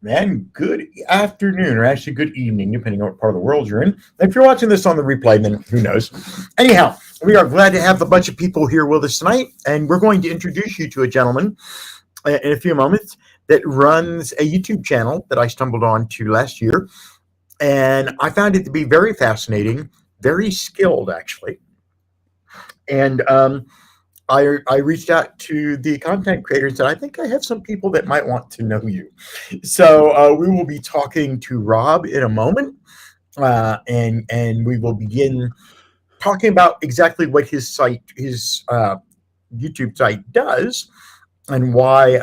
And good afternoon, or actually good evening, depending on what part of the world you're in. If you're watching this on the replay, then who knows? Anyhow, we are glad to have a bunch of people here with us tonight, and we're going to introduce you to a gentleman in a few moments that runs a YouTube channel that I stumbled onto last year, and I found it to be very fascinating, very skilled, actually. And I reached out to the content creator and said, I think I have some people that might want to know you. So we will be talking to Rob in a moment, and we will begin talking about exactly what his YouTube site does, and why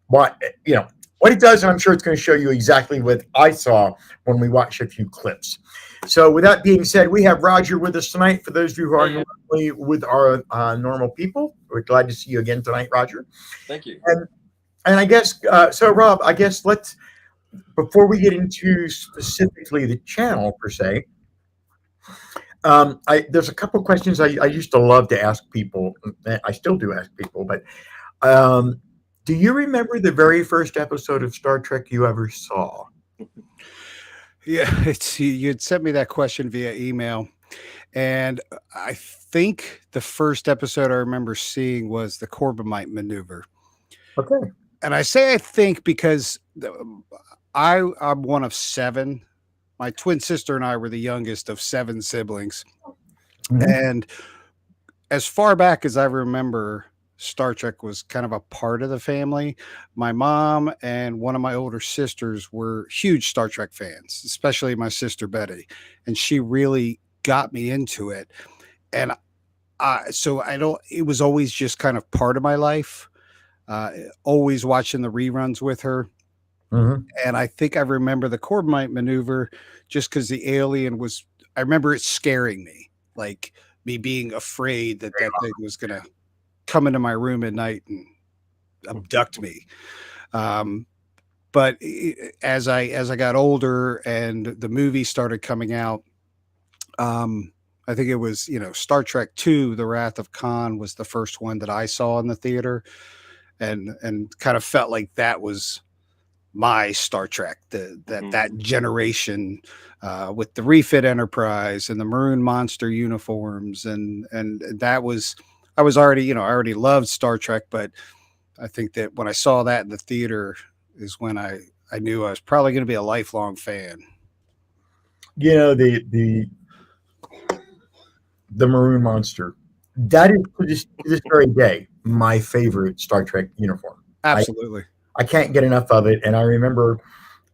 what it does. And I'm sure it's going to show you exactly what I saw when we watched a few clips. So with that being said, we have Roger with us tonight. For those of you who are normally with our normal people, we're glad to see you again tonight, Roger. Thank you. And I guess so, Rob, I guess let's, before we get into specifically the channel per se, there's a couple questions I used to love to ask people. I still do ask people, but do you remember the very first episode of Star Trek you ever saw? Yeah, you'd sent me that question via email, and I think the first episode I remember seeing was the Corbomite maneuver. Okay. And I say I think because I'm one of seven. My twin sister and I were the youngest of seven siblings. Mm-hmm. And as far back as I remember, Star Trek was kind of a part of the family. My mom and one of my older sisters were huge Star Trek fans, especially my sister Betty, and she really got me into it. And it was always just kind of part of my life. Always watching the reruns with her. Mm-hmm. And I think I remember the Corbomite maneuver just because the alien was, I remember it scaring me, like me being afraid that thing was going to come into my room at night and abduct me. But as I got older and the movie started coming out, I think it was, Star Trek II, The Wrath of Khan was the first one that I saw in the theater, and kind of felt like that was my Star Trek, that generation, with the refit Enterprise and the maroon monster uniforms, and that was, I was already, I already loved Star Trek, but I think that when I saw that in the theater is when I knew I was probably going to be a lifelong fan. The maroon monster, that is to this very day my favorite Star Trek uniform. Absolutely. I can't get enough of it. And I remember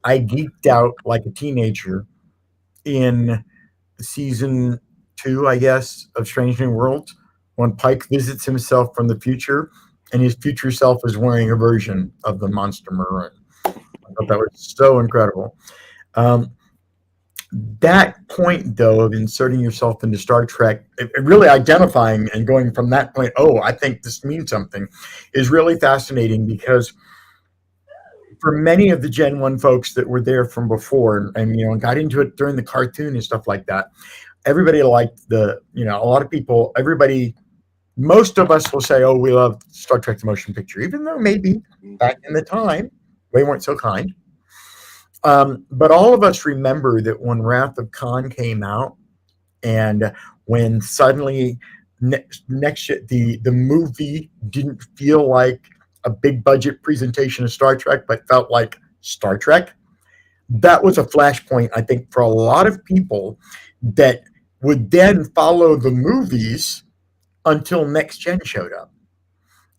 I geeked out like a teenager in season 2, I guess, of Strange New Worlds, when Pike visits himself from the future, and his future self is wearing a version of the monster maroon. I thought that was so incredible. That point, though, of inserting yourself into Star Trek, really identifying and going from that point, I think this means something, is really fascinating, because for many of the Gen 1 folks that were there from before and got into it during the cartoon and stuff like that, everybody liked a lot of people, most of us will say, we love Star Trek the motion picture, even though maybe back in the time we weren't so kind. But all of us remember that when Wrath of Khan came out, and when suddenly the movie didn't feel like a big budget presentation of Star Trek, but felt like Star Trek, that was a flashpoint, I think, for a lot of people that would then follow the movies until Next Gen showed up.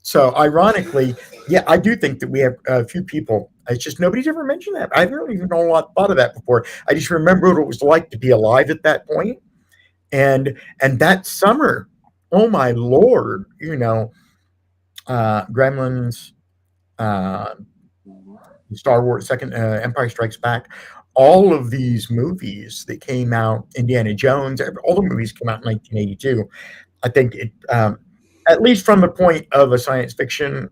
So ironically, I do think that we have a few people. It's just nobody's ever mentioned that. I don't even know a lot thought of that before. I just remember what it was like to be alive at that point. And that summer, oh my Lord, Gremlins, Star Wars, Second Empire Strikes Back, all of these movies that came out, Indiana Jones, all the movies came out in 1982. I think it, at least from the point of a science fiction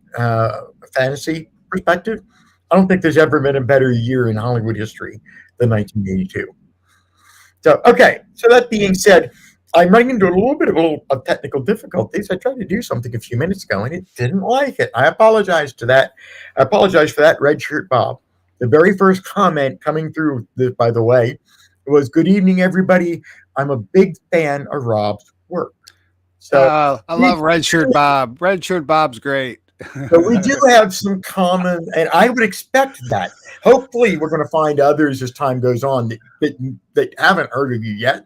fantasy perspective, I don't think there's ever been a better year in Hollywood history than 1982. So, okay. So that being said, I'm running into a little bit of technical difficulties. I tried to do something a few minutes ago, and it didn't like it. I apologize to that. I apologize for that, Red Shirt Bob. The very first comment coming through, by the way, was, "Good evening, everybody. I'm a big fan of Rob's work." So I we love Red Shirt Bob. Red Shirt Bob's great. so we do have some common, and I would expect that. Hopefully, we're going to find others as time goes on that haven't heard of you yet.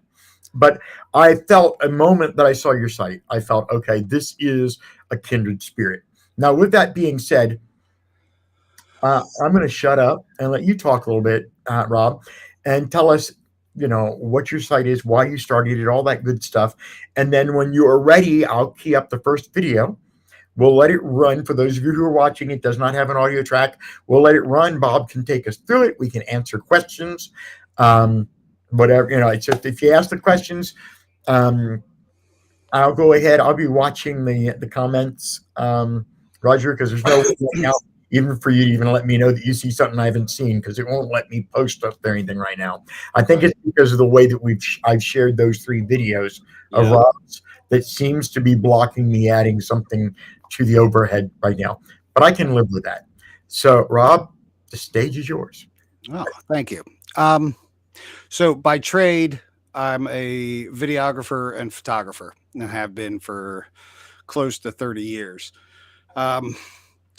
But I felt a moment that I saw your site, I felt, okay, this is a kindred spirit. Now, with that being said, I'm going to shut up and let you talk a little bit, Rob, and tell us, what your site is, why you started it, all that good stuff. And then when you are ready, I'll key up the first video. We'll let it run. For those of you who are watching, it does not have an audio track. We'll let it run. Bob can take us through it. We can answer questions. Whatever, it's just, if you ask the questions, um, I'll go ahead. I'll be watching the comments, Roger, because there's no way right now, even for you to even let me know that you see something I haven't seen, because it won't let me post stuff or anything right now. I think it's because of the way that I've shared those 3 videos of Rob's that seems to be blocking me adding something to the overhead right now. But I can live with that. So, Rob, the stage is yours. Oh, thank you. So by trade, I'm a videographer and photographer, and have been for close to 30 years. Um,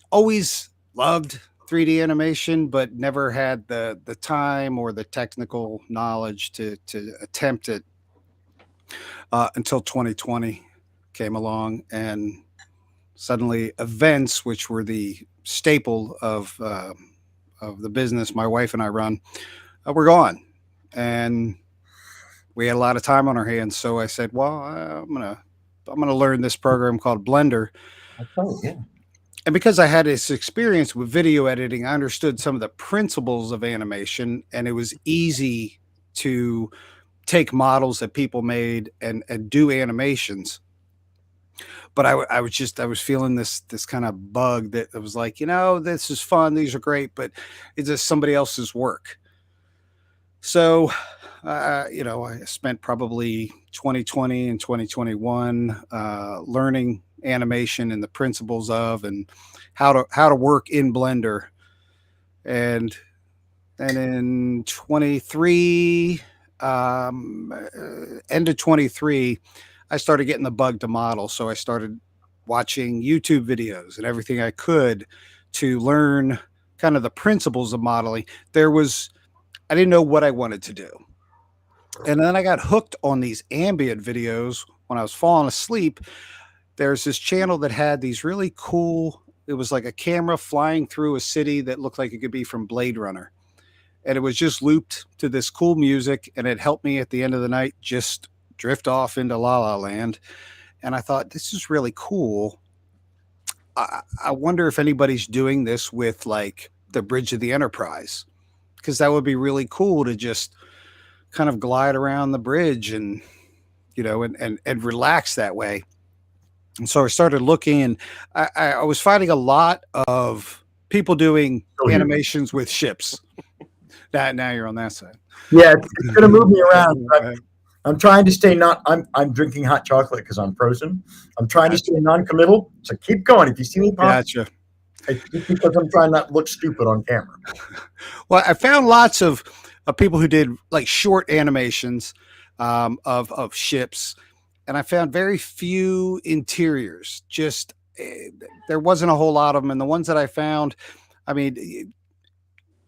Always loved 3D animation, but never had the time or the technical knowledge to attempt it until 2020 came along, and suddenly events, which were the staple of the business my wife and I run, were gone, and we had a lot of time on our hands. So I said, "Well, I'm gonna learn this program called Blender." Oh, yeah. And because I had this experience with video editing, I understood some of the principles of animation, and it was easy to take models that people made and do animations. But I was feeling this kind of bug that was like, this is fun, these are great, but it's just somebody else's work. So, I spent probably 2020 and 2021 learning animation and the principles of, and how to work in Blender. And then in 23, end of 23, I started getting the bug to model. So I started watching YouTube videos and everything I could to learn kind of the principles of modeling. I didn't know what I wanted to do. And then I got hooked on these ambient videos when I was falling asleep. There's this channel that had these really cool, it was like a camera flying through a city that looked like it could be from Blade Runner. And it was just looped to this cool music, and it helped me at the end of the night just drift off into La La Land. And I thought, this is really cool. I wonder if anybody's doing this with like the Bridge of the Enterprise, because that would be really cool to just kind of glide around the bridge and and relax that way. And so I started looking, and I was finding a lot of people doing animations with ships. Now you're on that side. Yeah, it's going to move me around. I'm trying to stay not. I'm drinking hot chocolate because I'm frozen. I'm trying to stay non-committal. So keep going. If you see me pop, Gotcha. it's just because I'm trying not to look stupid on camera. Well, I found lots of people who did like short animations of ships, and I found very few interiors. Just there wasn't a whole lot of them, and the ones that I found, I mean,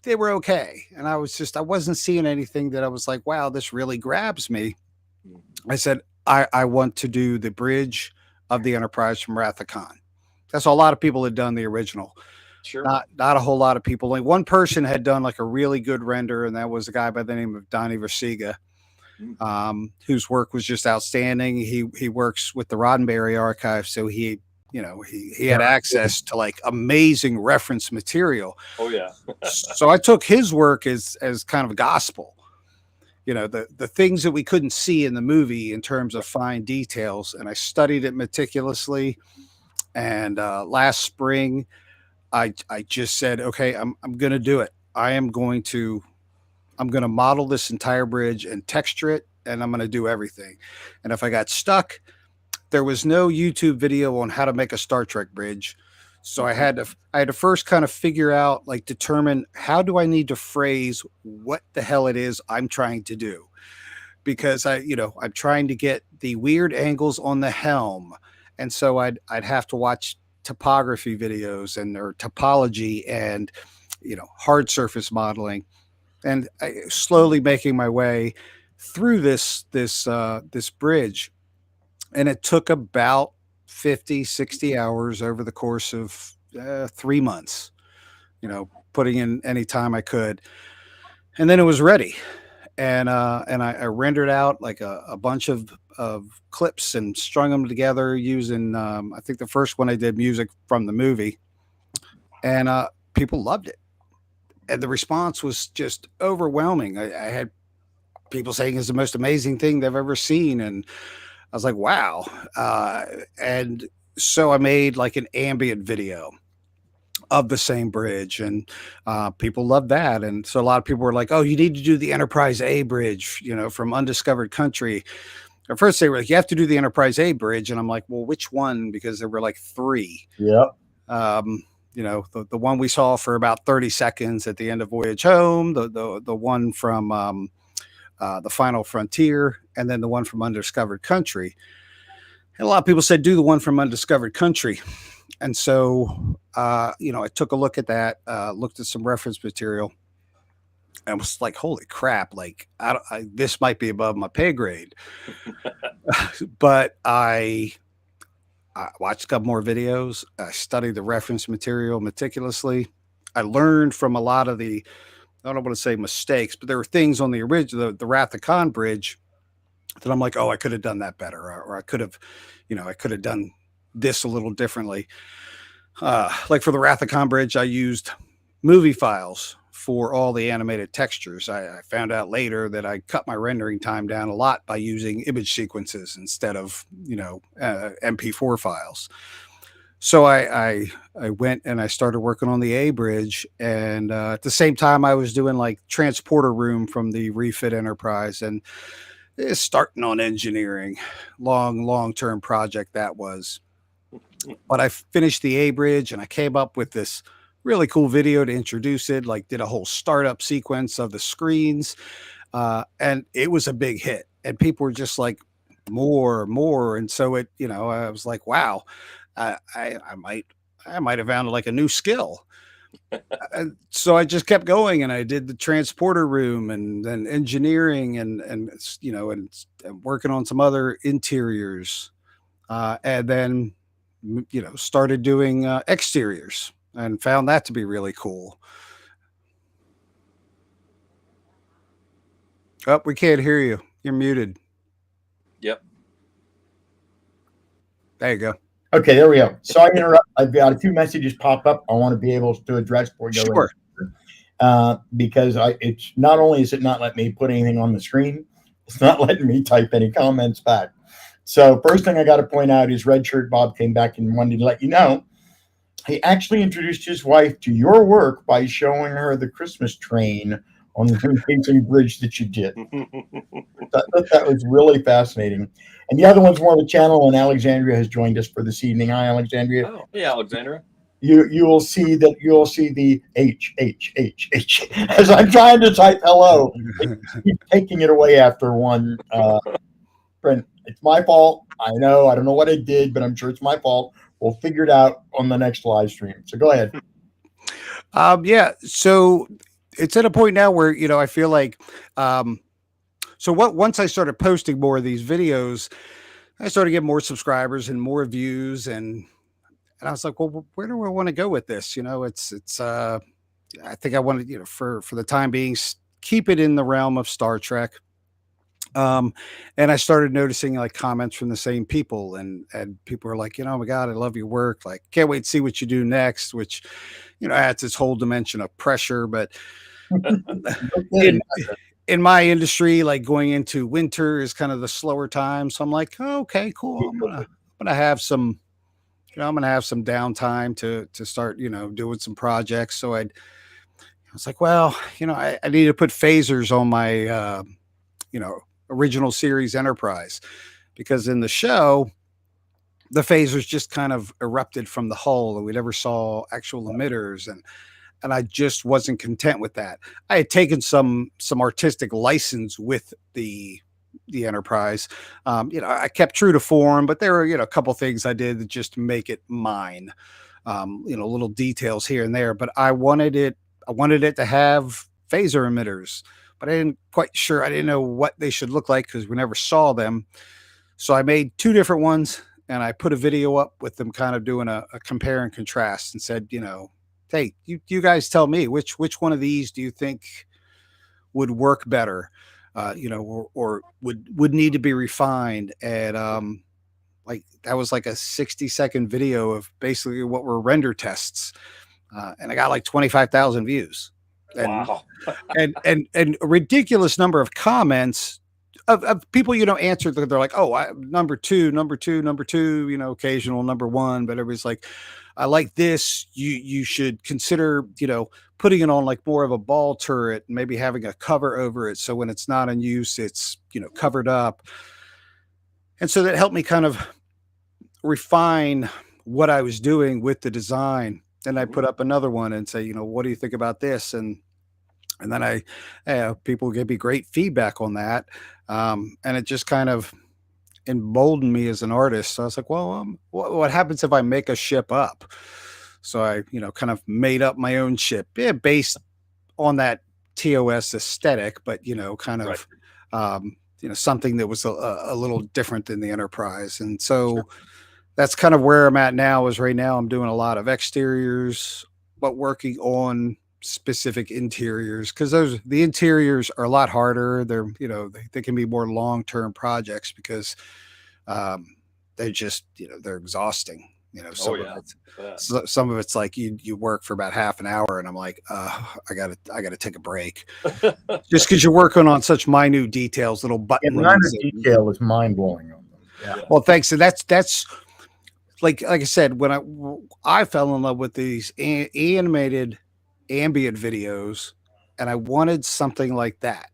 they were okay. And I wasn't seeing anything that I was like, wow, this really grabs me. I said, I want to do the Bridge of the Enterprise from Wrath of Khan. That's a lot of people had done the original. Sure. Not a whole lot of people. Like one person had done like a really good render, and that was a guy by the name of Donnie Versiga, whose work was just outstanding. He works with the Roddenberry archive, so he had access to like amazing reference material. Oh yeah. So I took his work as kind of gospel. The things that we couldn't see in the movie in terms of fine details, and I studied it meticulously. And last spring, I just said, okay, I'm going to do it. I'm going to model this entire bridge and texture it, and I'm going to do everything. And if I got stuck, there was no YouTube video on how to make a Star Trek bridge. So I had to first kind of figure out, like, determine how do I need to phrase what the hell it is I'm trying to do, because I'm trying to get the weird angles on the helm, and so I'd have to watch topography videos and or topology and hard surface modeling, and slowly making my way through this bridge, and it took about 50, 60 hours over the course of 3 months, putting in any time I could, and then it was ready. And I rendered out like a bunch of clips and strung them together using, I think the first one I did music from the movie, and people loved it, and the response was just overwhelming. I had people saying it's the most amazing thing they've ever seen, and I was like, wow. And so I made like an ambient video of the same bridge, and people loved that. And so a lot of people were like, "Oh, you need to do the Enterprise A bridge, from Undiscovered Country." At first, they were like, "You have to do the Enterprise A bridge," and I'm like, "Well, which one?" Because there were like three. Yep. The one we saw for about 30 seconds at the end of Voyage Home, the one from the Final Frontier, and then the one from Undiscovered Country. And a lot of people said, "Do the one from Undiscovered Country." And so, I took a look at that, looked at some reference material, and was like, "Holy crap! Like, this might be above my pay grade." But I watched a couple more videos. I studied the reference material meticulously. I learned from a lot of the, I don't want to say mistakes, but there were things on the original, the Wrath of Khan bridge, that I'm like, "Oh, I could have done that better," or I could have, I could have done this a little differently. Like for the Wrath of Khan bridge, I used movie files for all the animated textures. I found out later that I cut my rendering time down a lot by using image sequences instead of MP4 files. So I went and I started working on the A bridge, and at the same time I was doing like transporter room from the refit Enterprise, and starting on engineering. Long term project that was. But I finished the A bridge and I came up with this really cool video to introduce it, like did a whole startup sequence of the screens. And it was a big hit. And people were just like, more. And so I was like, wow, I might have found like a new skill. And so I just kept going, and I did the transporter room, and then engineering, and working on some other interiors, and then started doing exteriors, and found that to be really cool. Oh, we can't hear you. You're muted. Yep. There you go. Okay, there we go. Sorry to interrupt. I've got a few messages pop up I want to be able to address before we go Sure. because it's not only is it not letting me put anything on the screen, it's not letting me type any comments back. So first thing I got to point out is Red Shirt Bob came back and wanted to let you know he actually introduced his wife to your work by showing her the Christmas train on the amazing bridge that you did. That was really fascinating. And the other one's more of a channel, and Alexandria has joined us for this evening. Hi, Alexandria. Oh, hey, Alexandra. You will see the H as I'm trying to type hello. Keep taking it away after one. Friend, it's my fault. I know. I don't know what I did, but I'm sure it's my fault. We'll figure it out on the next live stream. So go ahead. Yeah. So it's at a point now where I feel like, once I started posting more of these videos, I started getting more subscribers and more views, and I was like, well, where do I want to go with this? I think I wanted, for the time being, keep it in the realm of Star Trek. And I started noticing like comments from the same people, and people were like, "Oh my God, I love your work. Like, can't wait to see what you do next," which, adds this whole dimension of pressure. But in my industry, like going into winter is kind of the slower time. So I'm like, oh, okay, cool. I'm gonna have some, I'm gonna have some downtime to start, doing some projects. So I was like, well, I need to put phasers on my, original series Enterprise, because in the show, the phasers just kind of erupted from the hull, and we never saw actual emitters, and I just wasn't content with that. I had taken some artistic license with the Enterprise. I kept true to form, but there were a couple things I did that just make it mine. Little details here and there, but I wanted it to have phaser emitters, but I didn't know what they should look like because we never saw them. So I made two different ones and I put a video up with them kind of doing a compare and contrast and said, hey, you guys tell me which one of these do you think would work better, or would need to be refined. And like that was like a 60-second video of basically what were render tests, and I got like 25,000 views, and Wow. and a ridiculous number of comments of people answered. They're like, oh, number two, occasional number one, but everybody's like, I like this. You should consider putting it on like more of a ball turret and maybe having a cover over it so when it's not in use it's covered up. And so that helped me kind of refine what I was doing with the design. And I put up another one and say, what do you think about this? And then people give me great feedback on that. And it just kind of emboldened me as an artist. So I was like, well, what happens if I make a ship up? So I, kind of made up my own ship, based on that TOS aesthetic, but kind of, Right. Something that was a little different than the Enterprise. And so that's kind of where I'm at now. Is right now I'm doing a lot of exteriors, but working on specific interiors because the interiors are a lot harder. They're they can be more long-term projects because they just they're exhausting. Some yeah. of it's some of it's like you work for about half an hour and I'm like, I gotta take a break just because you're working on such minute details, little buttons. The amount of detail is mind blowing on them. Yeah. Well, thanks. And that's like I said, when I fell in love with these animated ambient videos, and I wanted something like that.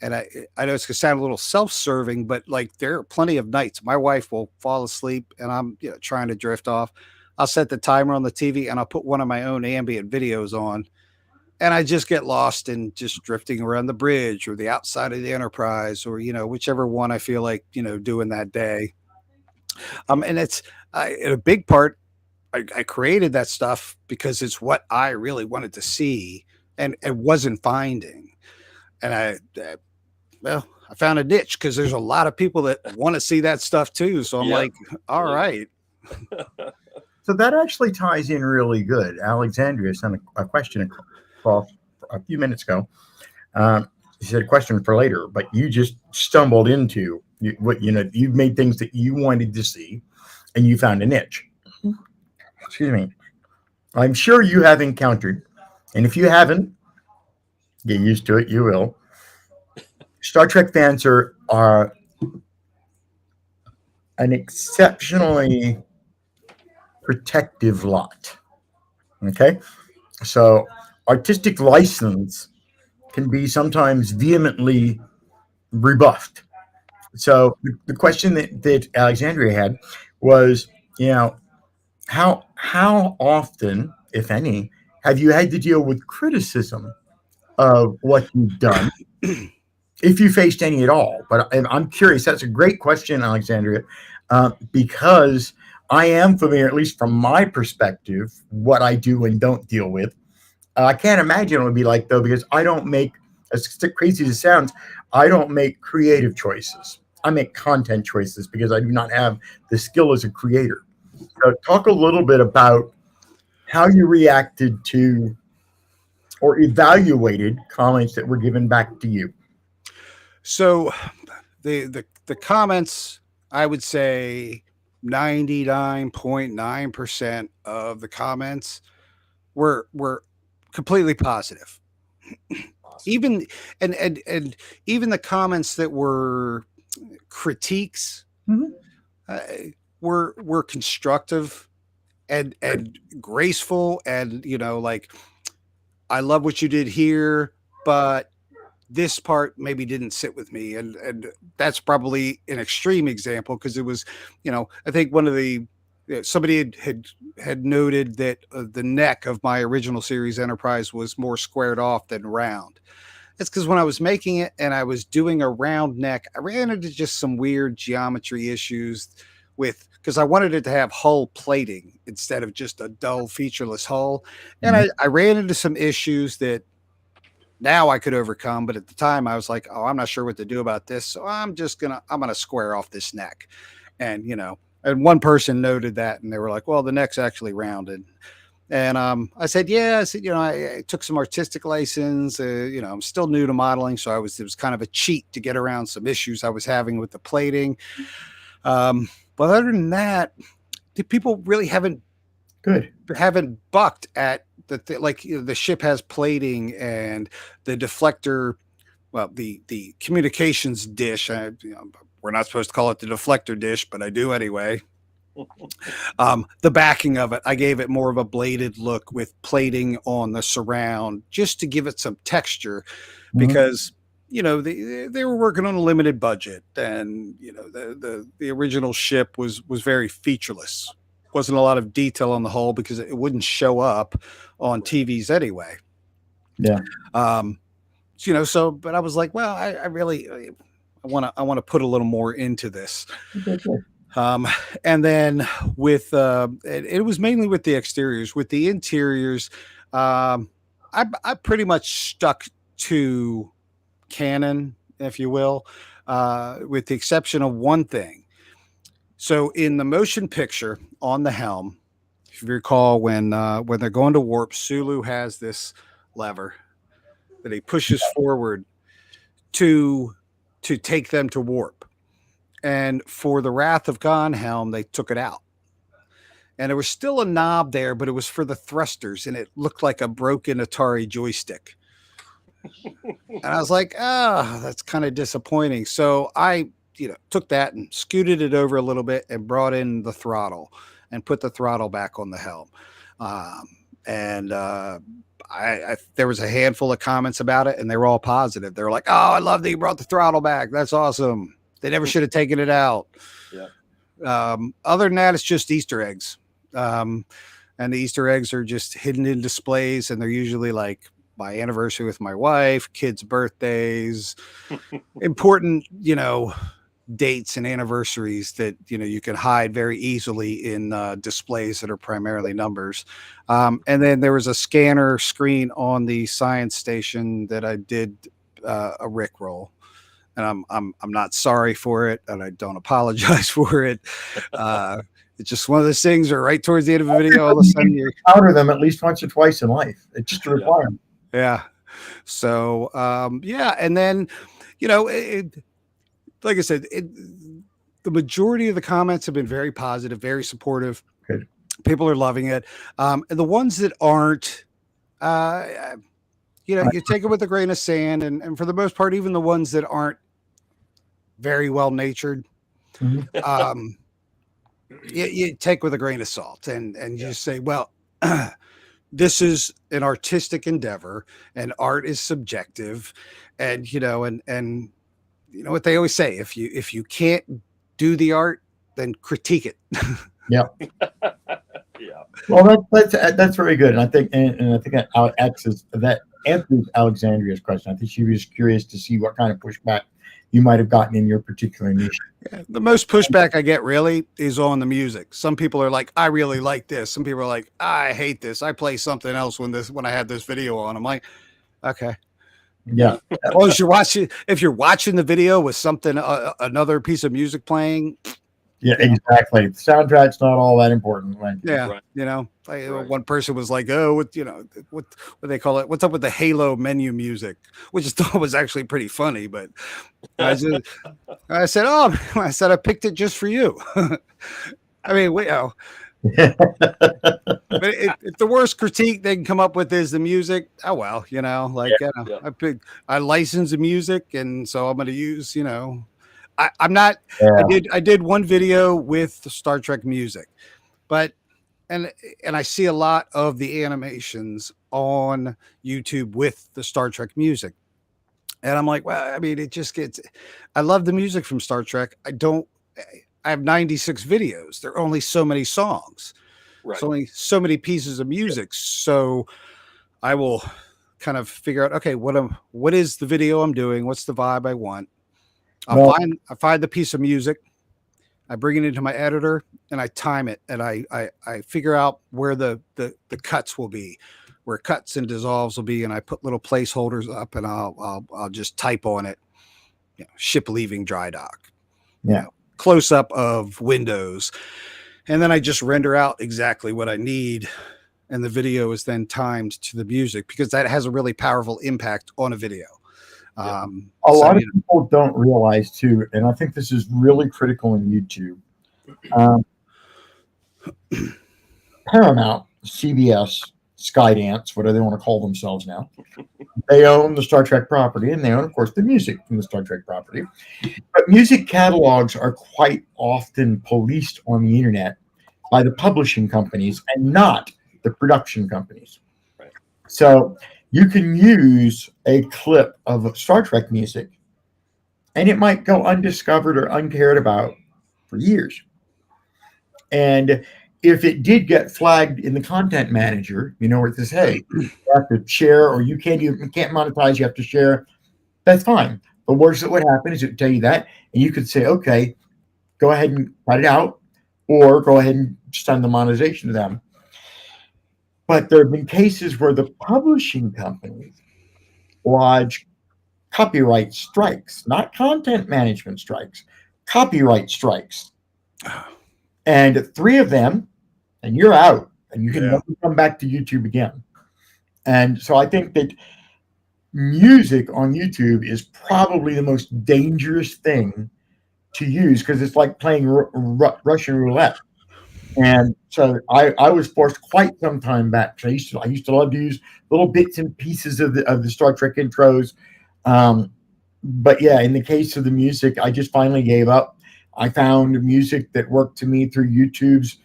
And I know it's gonna sound a little self-serving, but like there are plenty of nights my wife will fall asleep and I'm trying to drift off. I'll set the timer on the TV and I'll put one of my own ambient videos on, and I just get lost in just drifting around the bridge or the outside of the Enterprise or whichever one I feel like doing that day. And it's in a big part I created that stuff because it's what I really wanted to see and wasn't finding. And I found a niche because there's a lot of people that want to see that stuff too. So I'm like, all right. So that actually ties in really good. Alexandria sent a question across a few minutes ago. She said a question for later, but you just stumbled into you've made things that you wanted to see and you found a niche. Excuse me. I'm sure you have encountered, and if you haven't, get used to it, you will. Star Trek fans are an exceptionally protective lot. Okay? So artistic license can be sometimes vehemently rebuffed. So the question that Alexandria had was, how often, if any, have you had to deal with criticism of what you've done, if you faced any at all? But I'm curious. That's a great question, Alexandria, because I am familiar, at least from my perspective, what I do and don't deal with. I can't imagine what it would be like, though, because I don't make, as crazy as it sounds, I don't make creative choices. I make content choices because I do not have the skill as a creator. So talk a little bit about how you reacted to or evaluated comments that were given back to you. So the comments, I would say 99.9% of the comments were completely positive. Even and even the comments that were critiques were constructive and graceful, and like, I love what you did here, but this part maybe didn't sit with me, and that's probably an extreme example because it was, I think one of the somebody had noted that the neck of my original series Enterprise was more squared off than round. That's because when I was making it and I was doing a round neck, I ran into just some weird geometry issues with, because I wanted it to have hull plating instead of just a dull featureless hull. And I ran into some issues that now I could overcome, but at the time I was like, oh, I'm not sure what to do about this. So I'm gonna square off this neck. And and one person noted that and they were like, well, the neck's actually rounded. And I said, yeah. I said, I took some artistic license. I'm still new to modeling, so it was kind of a cheat to get around some issues I was having with the plating. But other than that, the people really haven't bucked at the ship has plating and the deflector. Well, the communications dish. We're not supposed to call it the deflector dish, but I do anyway. The backing of it, I gave it more of a bladed look with plating on the surround just to give it some texture, because they were working on a limited budget, and the original ship was very featureless. Wasn't a lot of detail on the hull because it wouldn't show up on TVs anyway. Yeah. But I was like, well, I really want to put a little more into this. And then with it was mainly with the exteriors. With the interiors, I pretty much stuck to canon, if you will, with the exception of one thing. So in the motion picture on the helm, if you recall, when they're going to warp, Sulu has this lever that he pushes forward to take them to warp. And for the Wrath of Khan helm, they took it out. And there was still a knob there, but it was for the thrusters, and it looked like a broken Atari joystick. And I was like, that's kind of disappointing. So I, took that and scooted it over a little bit and brought in the throttle and put the throttle back on the helm. There was a handful of comments about it, and they were all positive. They were like, "Oh, I love that you brought the throttle back. That's awesome. They never should have taken it out." Yeah. Other than that, it's just Easter eggs. And the Easter eggs are just hidden in displays, and they're usually like my anniversary with my wife, kids' birthdays, important, dates and anniversaries that you can hide very easily in displays that are primarily numbers. And then there was a scanner screen on the science station that I did a Rickroll. And I'm not sorry for it, and I don't apologize for it. It's just one of those things where right towards the end of a video, all of a sudden you encounter them at least once or twice in life. It's just a requirement. Yeah. So and then like I said, the majority of the comments have been very positive, very supportive. Good. People are loving it. And the ones that aren't, you take it with a grain of sand, and for the most part, even the ones that aren't very well natured, you take with a grain of salt, and you just say, well, this is an artistic endeavor, and art is subjective, and and you know what they always say: if you can't do the art, then critique it. Yeah. Yeah. Well, that's very good, and I think that answers Alexandria's question. I think she was curious to see what kind of pushback you might have gotten in your particular niche. Yeah, the most pushback I get really is on the music. Some people are like, "I really like this." Some people are like, "I hate this. I play something else when I had this video on." I'm like, okay. Yeah. Well, if you're watching the video with something, another piece of music playing. Yeah, exactly. The soundtrack's not all that important. Right? Yeah. Right. One person was like, "Oh, what they call it? What's up with the Halo menu music?" Which I thought was actually pretty funny, but I said, I picked it just for you. I mean, but if the worst critique they can come up with is the music, oh well, I license the music, and so I'm going to use, I'm not. Yeah. I did one video with the Star Trek music, but and I see a lot of the animations on YouTube with the Star Trek music. And I'm like, well, I mean, it just gets, I love the music from Star Trek. I have 96 videos. There are only so many songs. Right. There's only so many pieces of music. So I will kind of figure out, okay, what is the video I'm doing? What's the vibe I want? Well, I find the piece of music, I bring it into my editor and I time it, and I figure out where the cuts will be, where cuts and dissolves will be, and I put little placeholders up, and I'll just type on it, ship leaving dry dock, yeah. Close up of windows, and then I just render out exactly what I need, and the video is then timed to the music because that has a really powerful impact on a video. Yeah. A lot of people don't realize too, and I think this is really critical in YouTube. Paramount, CBS, Skydance, whatever they want to call themselves now, they own the Star Trek property, and they own, of course, the music from the Star Trek property. But music catalogs are quite often policed on the internet by the publishing companies and not the production companies. Right. So you can use a clip of Star Trek music, and it might go undiscovered or uncared about for years. And if it did get flagged in the content manager, where it says, hey, you have to share, or you can't monetize, you have to share, that's fine. But worse, that would happen is it would tell you that, and you could say, okay, go ahead and cut it out, or go ahead and send the monetization to them. But there have been cases where the publishing companies lodge copyright strikes, not content management strikes, copyright strikes. And 3 of them, and you're out, and you can never come back to YouTube again. And so I think that music on YouTube is probably the most dangerous thing to use because it's like playing Russian roulette. And so I was forced quite some time back. So I used to love to use little bits and pieces of the Star Trek intros. But yeah, in the case of the music, I just finally gave up. I found music that worked to me through YouTube's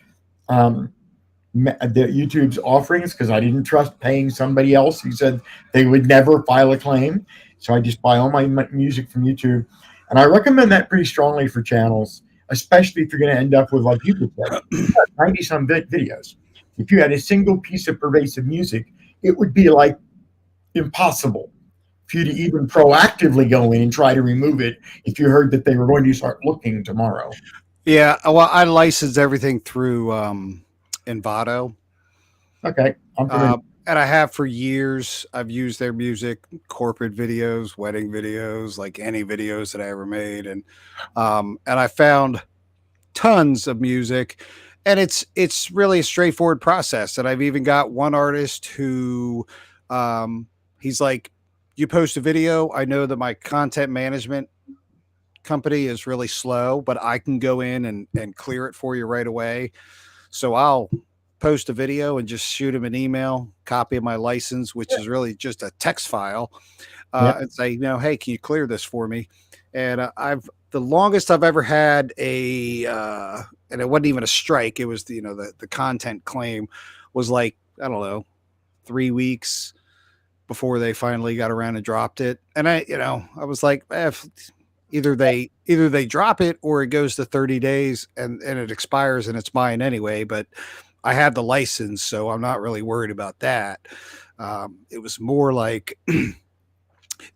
offerings because I didn't trust paying somebody else who said they would never file a claim. So I just buy all my music from YouTube, and I recommend that pretty strongly for channels, especially if you're going to end up with, like you said, 90 some videos. If you had a single piece of pervasive music, it would be like impossible for you to even proactively go in and try to remove it if you heard that they were going to start looking tomorrow. Yeah, well, I license everything through Envato. Okay. And I have for years. I've used their music, corporate videos, wedding videos, like any videos that I ever made. And I found tons of music, and it's really a straightforward process. And I've even got one artist who he's like, you post a video, I know that my content management company is really slow, but I can go in and clear it for you right away. So I'll post a video and just shoot him an email, copy of my license, which is really just a text file, and say, hey, can you clear this for me? And the longest I've ever had and it wasn't even a strike. It was the content claim was like, I don't know, 3 weeks before they finally got around and dropped it. And I was like, either they drop it or it goes to 30 days and it expires and it's mine anyway. But I had the license, so I'm not really worried about that. It was more like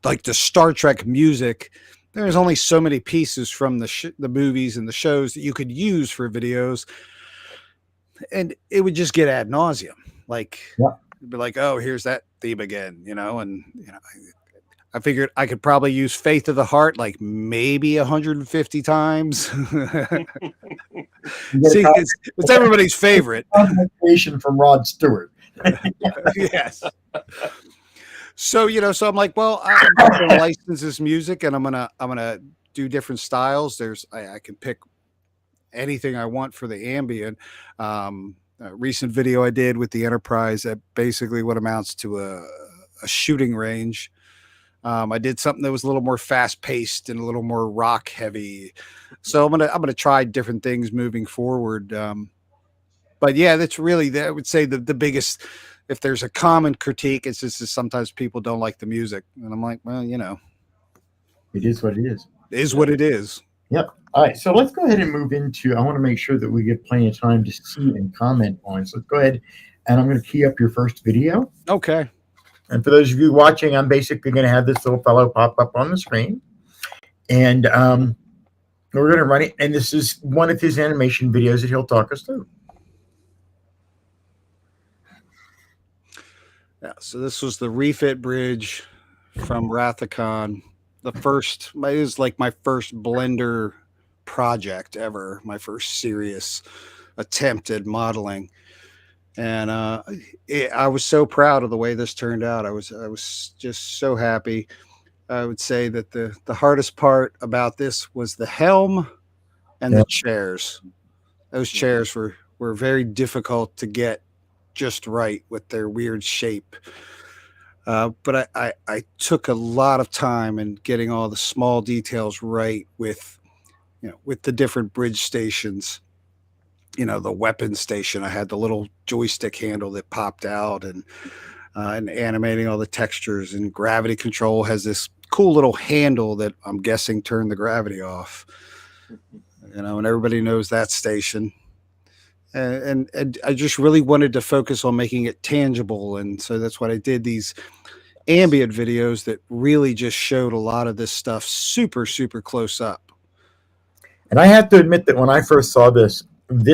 like the Star Trek music. There's only so many pieces from the movies and the shows that you could use for videos, and it would just get ad nauseum. Like, it'd be like, oh, here's that theme again, and I figured I could probably use Faith of the Heart like maybe 150 times. See, it's everybody's favorite. Creation from Rod Stewart. Yes. So so I'm like, well, I'm going to license this music, and I'm gonna do different styles. I can pick anything I want for the ambient. A recent video I did with the Enterprise that basically what amounts to a shooting range. I did something that was a little more fast paced and a little more rock heavy. So I'm gonna try different things moving forward. But yeah, that's really, I would say the biggest, if there's a common critique, it's just that sometimes people don't like the music. And I'm like, well, It is what it is. It is what it is. Yep. All right. So let's go ahead and move into. I want to make sure that we get plenty of time to see and comment on. So let's go ahead, and I'm going to key up your first video. Okay. And for those of you watching, I'm basically going to have this little fellow pop up on the screen, and we're going to run it. And this is one of his animation videos that he'll talk us through. Yeah. So this was the refit bridge from Wrath of Khan. The first, it was like my first Blender project ever, my first serious attempt at modeling. And I was so proud of the way this turned out. I was just so happy. I would say that the hardest part about this was the helm and the chairs. Those chairs were very difficult to get just right with their weird shape. But I took a lot of time in getting all the small details right with the different bridge stations. The weapon station, I had the little joystick handle that popped out, and animating all the textures, and gravity control has this cool little handle that I'm guessing turned the gravity off. And everybody knows that station. And I just really wanted to focus on making it tangible, and so that's what I did, these ambient videos that really just showed a lot of this stuff super, super close up. And I have to admit that when I first saw this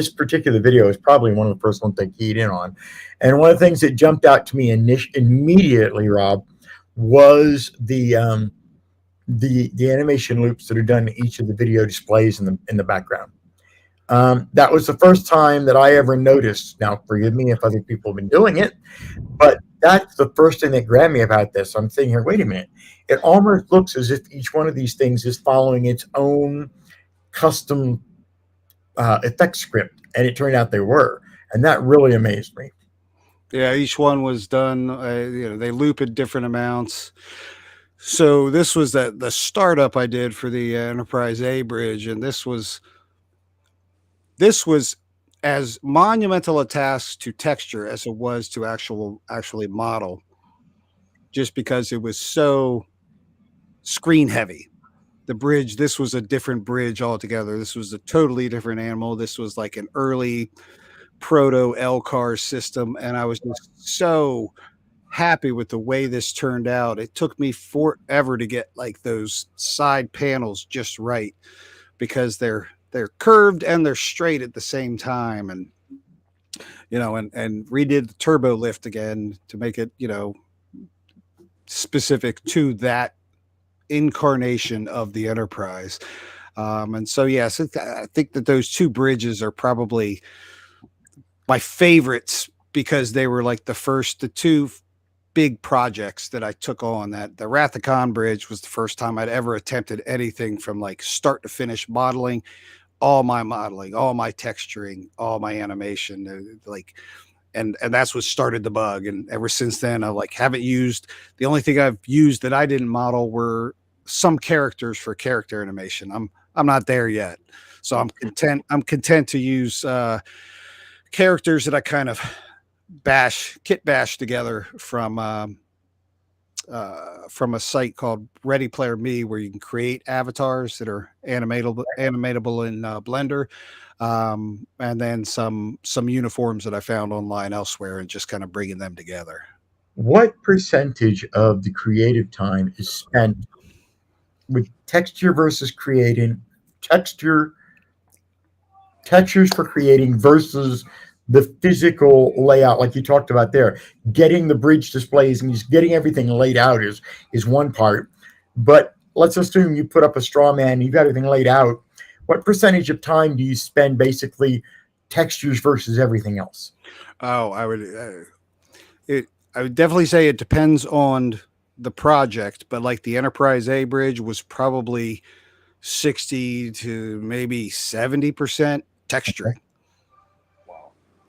particular video is probably one of the first ones I keyed in on. And one of the things that jumped out to me immediately, Rob, was the animation loops that are done in each of the video displays in the background. That was the first time that I ever noticed. Now, forgive me if other people have been doing it, but that's the first thing that grabbed me about this. I'm thinking here, wait a minute. It almost looks as if each one of these things is following its own custom effect script, and it turned out they were, and that really amazed me. Yeah, each one was done. They loop at different amounts. So this was the startup I did for the Enterprise A bridge, and this was as monumental a task to texture as it was to actually model, just because it was so screen heavy. The bridge, this was a different bridge altogether. This was a totally different animal. This was like an early proto LCAR system, and I was just so happy with the way this turned out. It took me forever to get like those side panels just right, because they're curved and they're straight at the same time, and and redid the turbo lift again to make it specific to that incarnation of the Enterprise. And so yes, I think that those two bridges are probably my favorites, because they were like the two big projects that I took on. That the Wrath of Khan bridge was the first time I'd ever attempted anything from like start to finish modeling, all my texturing, all my animation, and that's what started the bug. And ever since then, I haven't used, the only thing I've used that I didn't model were some characters for character animation. I'm not there yet. So I'm content to use characters that I kind of kit bash together from a site called Ready Player Me, where you can create avatars that are animatable in Blender, and then some uniforms that I found online elsewhere, and just kind of bringing them together. What percentage of the creative time is spent with texture versus creating textures for creating versus the physical layout, like you talked about there? Getting the bridge displays and just getting everything laid out is one part. But let's assume you put up a straw man and you've got everything laid out. What percentage of time do you spend basically textures versus everything else? Oh, I would definitely say it depends on the project, but like the Enterprise A bridge was probably 60 to maybe 70% texturing.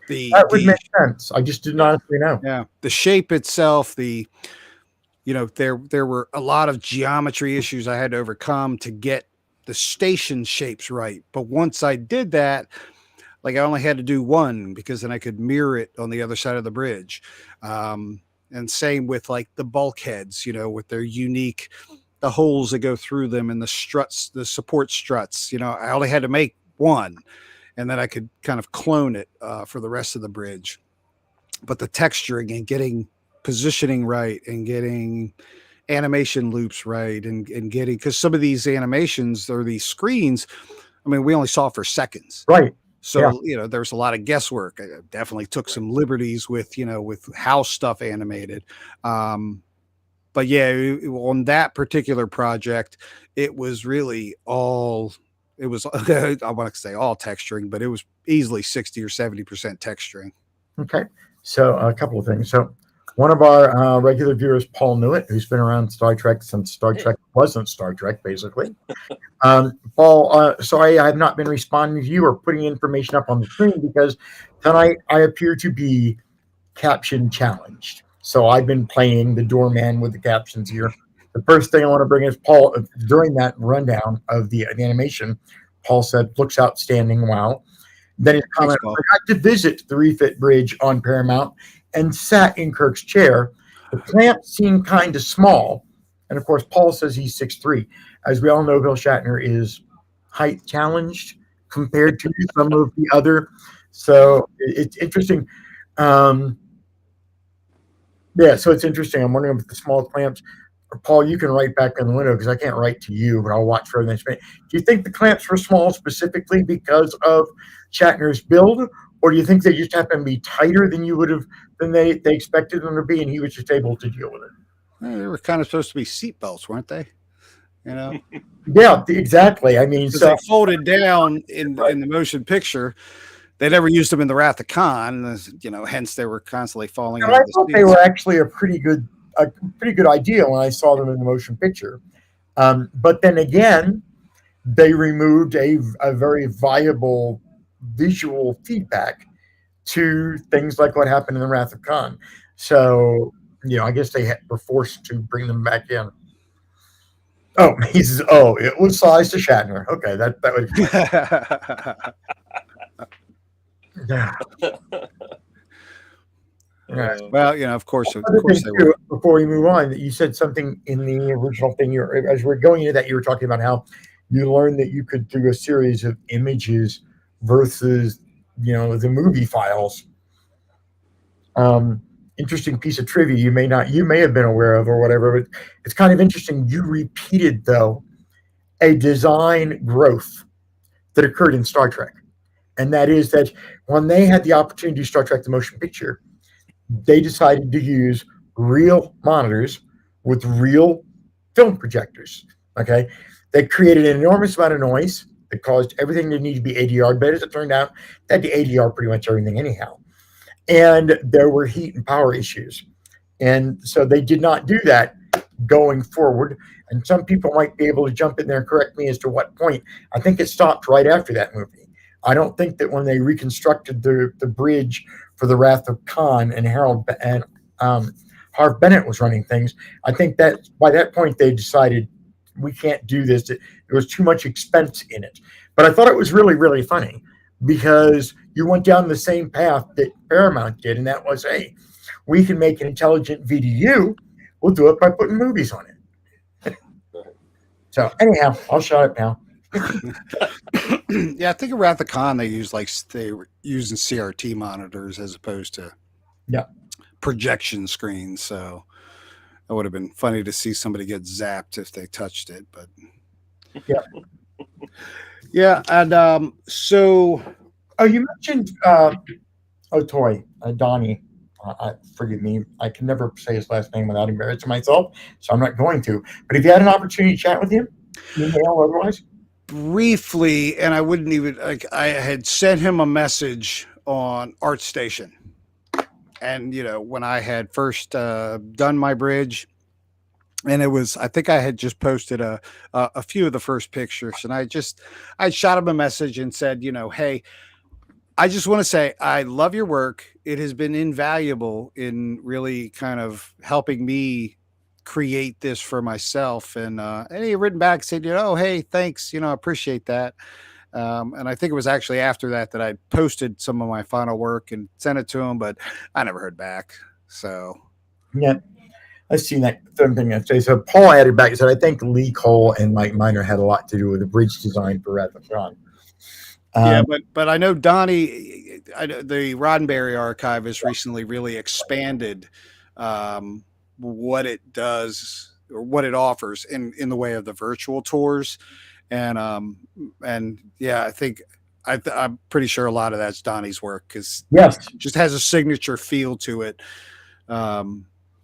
That would make sense. I just did not know. Yeah, the shape itself, there were a lot of geometry issues I had to overcome to get the station shapes right. But once I did that, I only had to do one, because then I could mirror it on the other side of the bridge. And same with the bulkheads, with their unique the holes that go through them and the struts, the support struts. I only had to make one, and then I could kind of clone it for the rest of the bridge. But the texturing and getting positioning right and getting animation loops right and getting, because some of these animations or these screens, I mean, we only saw for seconds. Right. So, there's a lot of guesswork. I definitely took some liberties with how stuff animated. But yeah, on that particular project, it was really all, it was, I want to say all texturing, but it was easily 60 or 70% texturing. Okay. So a couple of things. So one of our regular viewers, Paul Newitt, who's been around Star Trek since Star Trek wasn't Star Trek, basically. Paul, sorry I have not been responding to you or putting information up on the screen because tonight I appear to be caption challenged. So I've been playing the doorman with the captions here. The first thing I want to bring is Paul, during that rundown of the animation, Paul said, looks outstanding, wow. Then his comment, I got to visit the refit bridge on Paramount and sat in Kirk's chair. The clamps seemed kind of small. And of course, Paul says he's 6'3". As we all know, Bill Shatner is height challenged compared to some of the other. So it's interesting. So it's interesting. I'm wondering if the small clamps, Paul, you can write back in the window because I can't write to you, but I'll watch for everything. Do you think the clamps were small specifically because of Shatner's build, or do you think they just happen to be tighter than they expected them to be, and he was just able to deal with it? They were kind of supposed to be seatbelts, weren't they? Yeah, exactly. I mean, so they folded down in the motion picture. They never used them in the Wrath of Khan, hence they were constantly falling. I thought they were actually a pretty good idea when I saw them in the motion picture. But then again, they removed a very viable visual feedback to things like what happened in the Wrath of Khan. So, I guess they were forced to bring them back in. Oh, he says, it was sized to Shatner. Okay, that would. Yeah. Right. Well, of course they were. Before we move on, you said something in the original thing. As we're going into that, you were talking about how you learned that you could do a series of images versus, the movie files. Interesting piece of trivia you may have been aware of or whatever, but it's kind of interesting. You repeated, though, a design growth that occurred in Star Trek. And that is that when they had the opportunity to do Star Trek the Motion Picture, they decided to use real monitors with real film projectors. Okay. They created an enormous amount of noise that caused everything to need to be ADR. But as it turned out, they had to ADR pretty much everything anyhow. And there were heat and power issues. And so they did not do that going forward. And some people might be able to jump in there and correct me as to what point. I think it stopped right after that movie. I don't think that when they reconstructed the bridge for the Wrath of Khan and Harold and Harv Bennett was running things, I think that by that point they decided we can't do this. There was too much expense in it. But I thought it was really, really funny because you went down the same path that Paramount did, and that was, hey, we can make an intelligent VDU. We'll do it by putting movies on it. So anyhow, I'll shut up now. Yeah, I think around the Con they were using CRT monitors as opposed to projection screens. So it would have been funny to see somebody get zapped if they touched it. But yeah, and so you mentioned Donnie. Forgive me, I can never say his last name without embarrassing myself, so I'm not going to. But if you had an opportunity to chat with him, email or otherwise. Briefly, and I wouldn't even I had sent him a message on ArtStation, and when I had first done my bridge, and I think I had just posted a few of the first pictures, and I shot him a message and said, hey, I just want to say I love your work. It has been invaluable in really kind of helping me create this for myself. And he had written back, said, hey, thanks. I appreciate that. And I think it was actually after that I posted some of my final work and sent it to him, but I never heard back. So yeah. I've seen that third thing I say. So Paul added back and said, I think Lee Cole and Mike Miner had a lot to do with the bridge design for Wrath of Khan. Yeah, but I know Donnie, the Roddenberry archive has recently really expanded what it does or what it offers in the way of the virtual tours, and yeah, I think I'm pretty sure a lot of that's Donnie's work because Yes. it just has a signature feel to it. Yeah,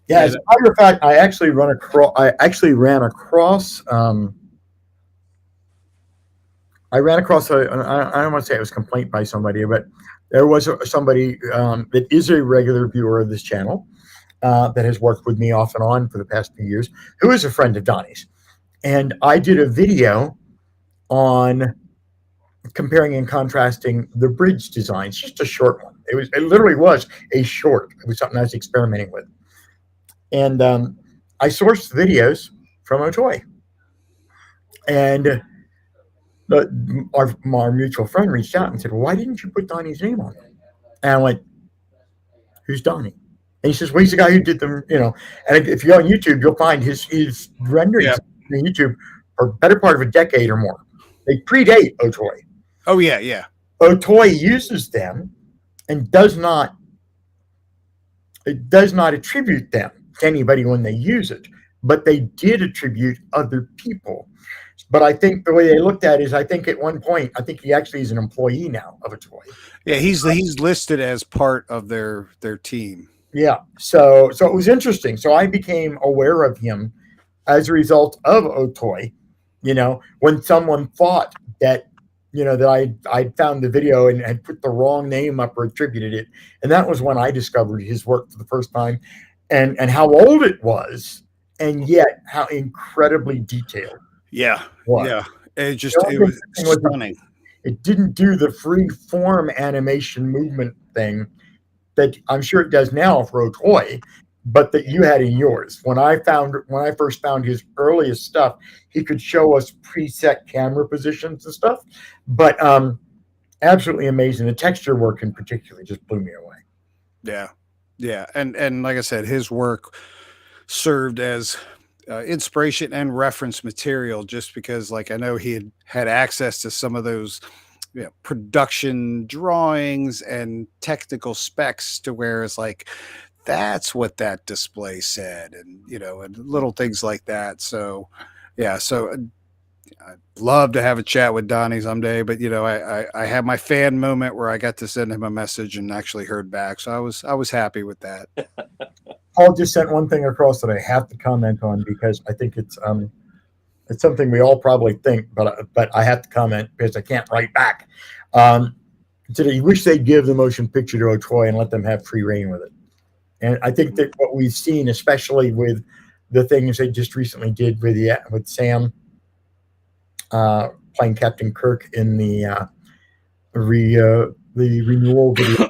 as a matter of fact, I actually ran across. I ran across I don't want to say it was a complaint by somebody, but there was somebody that is a regular viewer of this channel that has worked with me off and on for the past few years, who is a friend of Donnie's, and I did a video on comparing and contrasting the bridge designs, just a short one. It literally was a short. It was something I was experimenting with. And I sourced videos from Otoy. And our mutual friend reached out and said, well, why didn't you put Donnie's name on it? And I went, who's Donnie? And he says, well, he's the guy who did them, And if you go on YouTube, you'll find his renderings on YouTube for a better part of a decade or more. They predate Otoy. Oh, yeah, yeah. Otoy uses them and does not attribute them to anybody when they use it, but they did attribute other people. But I think the way they looked at it is, I think at one point, I think he actually is an employee now of Otoy. Yeah, he's listed as part of their team. Yeah, so it was interesting. So I became aware of him as a result of Otoy. When someone thought that that I found the video and had put the wrong name up or attributed it. And that was when I discovered his work for the first time and how old it was, and yet how incredibly detailed. Yeah. Yeah. It was stunning. It didn't do the free form animation movement thing that I'm sure it does now for Otoy, but that you had in yours. When I first found his earliest stuff, he could show us preset camera positions and stuff, but absolutely amazing. The texture work in particular just blew me away. Yeah, yeah, and like I said, his work served as inspiration and reference material, just because, like, I know he had access to some of those production drawings and technical specs to where it's like, that's what that display said, and and little things like that. So yeah, so I'd love to have a chat with Donnie someday, but I had my fan moment where I got to send him a message and actually heard back, so I was happy with that. Paul just sent one thing across that I have to comment on because I think it's something we all probably think, but I have to comment because I can't write back. So he wish they'd give the motion picture to Otoy and let them have free reign with it. And I think that what we've seen, especially with the things they just recently did with Sam playing Captain Kirk in the renewal video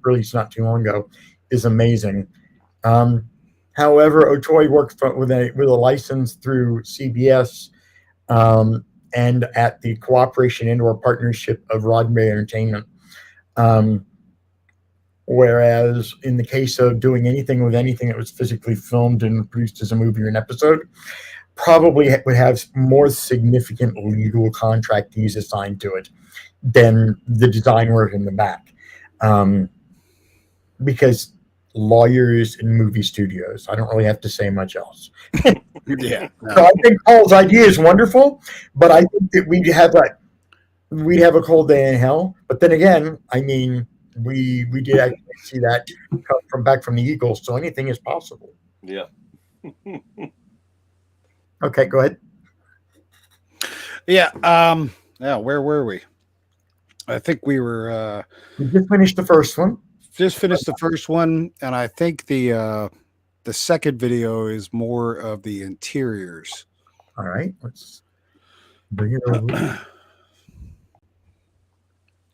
released not too long ago, is amazing. However, Otoy worked with a license through CBS and at the cooperation and/or partnership of Roddenberry Entertainment. Whereas in the case of doing anything with anything that was physically filmed and produced as a movie or an episode, probably would have more significant legal contractees assigned to it than the design work in the back. Because lawyers in movie studios, I don't really have to say much else. Yeah. No. So I think Paul's idea is wonderful, but I think that we'd have a cold day in hell. But then again, I mean, we did actually see that come back from the Eagles, so anything is possible. Yeah. Okay, go ahead. Yeah. Yeah. Where were we? I think we were. We just finished the first one. Just finished the first one, and I think the second video is more of the interiors. All right, let's bring it over.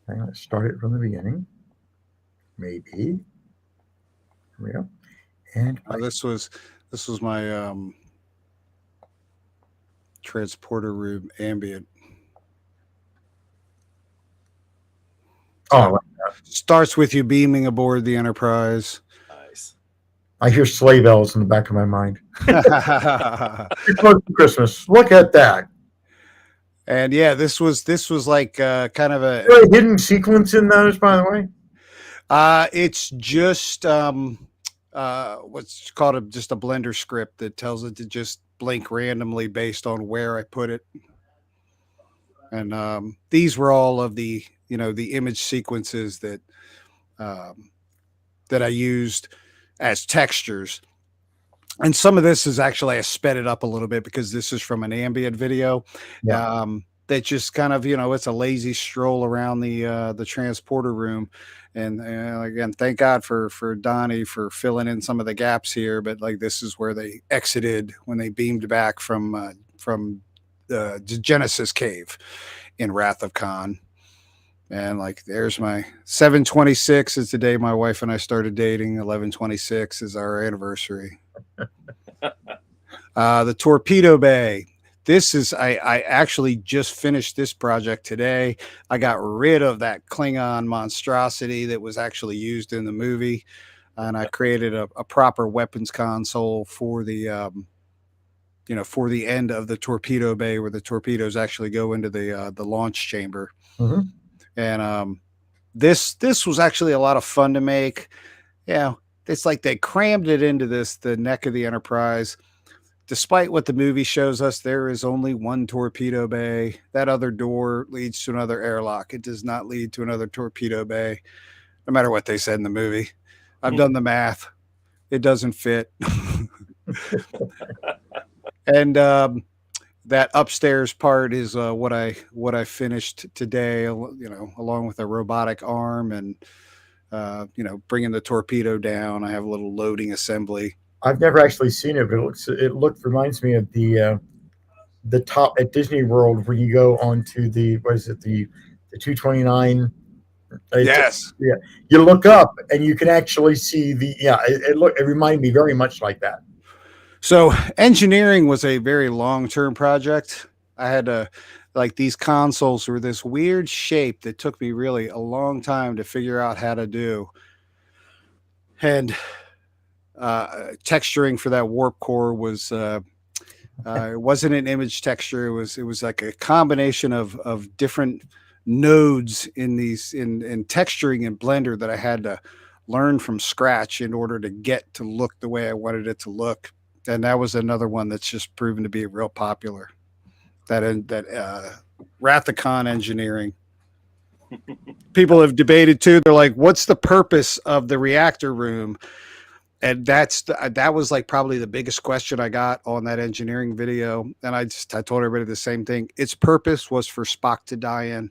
Okay, let's start it from the beginning. Maybe. Here we go. And this was my transporter room ambient. Oh, starts with you beaming aboard the Enterprise. Nice. I hear sleigh bells in the back of my mind. It's close to Christmas. Look at that. And yeah, this was like kind of Is there a hidden sequence in those, by the way? it's just what's called just a Blender script that tells it to just blink randomly based on where I put it. And these were all of the the image sequences that that I used as textures. And some of this is actually I sped it up a little bit because this is from an ambient video. Yeah. That just kind of it's a lazy stroll around the transporter room. And again, thank God for Donnie for filling in some of the gaps here. But like this is where they exited when they beamed back from the Genesis cave in Wrath of Khan. And like there's my 7/26 is the day my wife and I started dating. 11/26 is our anniversary. The Torpedo Bay. This is I actually just finished this project today. I got rid of that Klingon monstrosity that was actually used in the movie, and I created a proper weapons console for the for the end of the torpedo bay where the torpedoes actually go into the launch chamber. Mm-hmm. And this was actually a lot of fun to make. Yeah, it's like they crammed it into the neck of the Enterprise. Despite what the movie shows us, there is only one torpedo bay. That other door leads to another airlock. It does not lead to another torpedo bay, no matter what they said in the movie. I've done the math. It doesn't fit. And that upstairs part is what I finished today, along with a robotic arm and bringing the torpedo down. I have a little loading assembly. I've never actually seen it, but reminds me of the top at Disney World where you go onto the 229. Yes. Yeah. You look up and you can actually see it reminded me very much like that. So engineering was a very long-term project. I had to these consoles were this weird shape that took me really a long time to figure out how to do. And texturing for that warp core was it wasn't an image texture. It was like a combination of different nodes in texturing in Blender that I had to learn from scratch in order to get to look the way I wanted it to look. And that was another one that's just proven to be real popular. That Wrath of Khan engineering. People have debated too. They're like, "What's the purpose of the reactor room?" And that was like probably the biggest question I got on that engineering video. And I told everybody the same thing. Its purpose was for Spock to die in.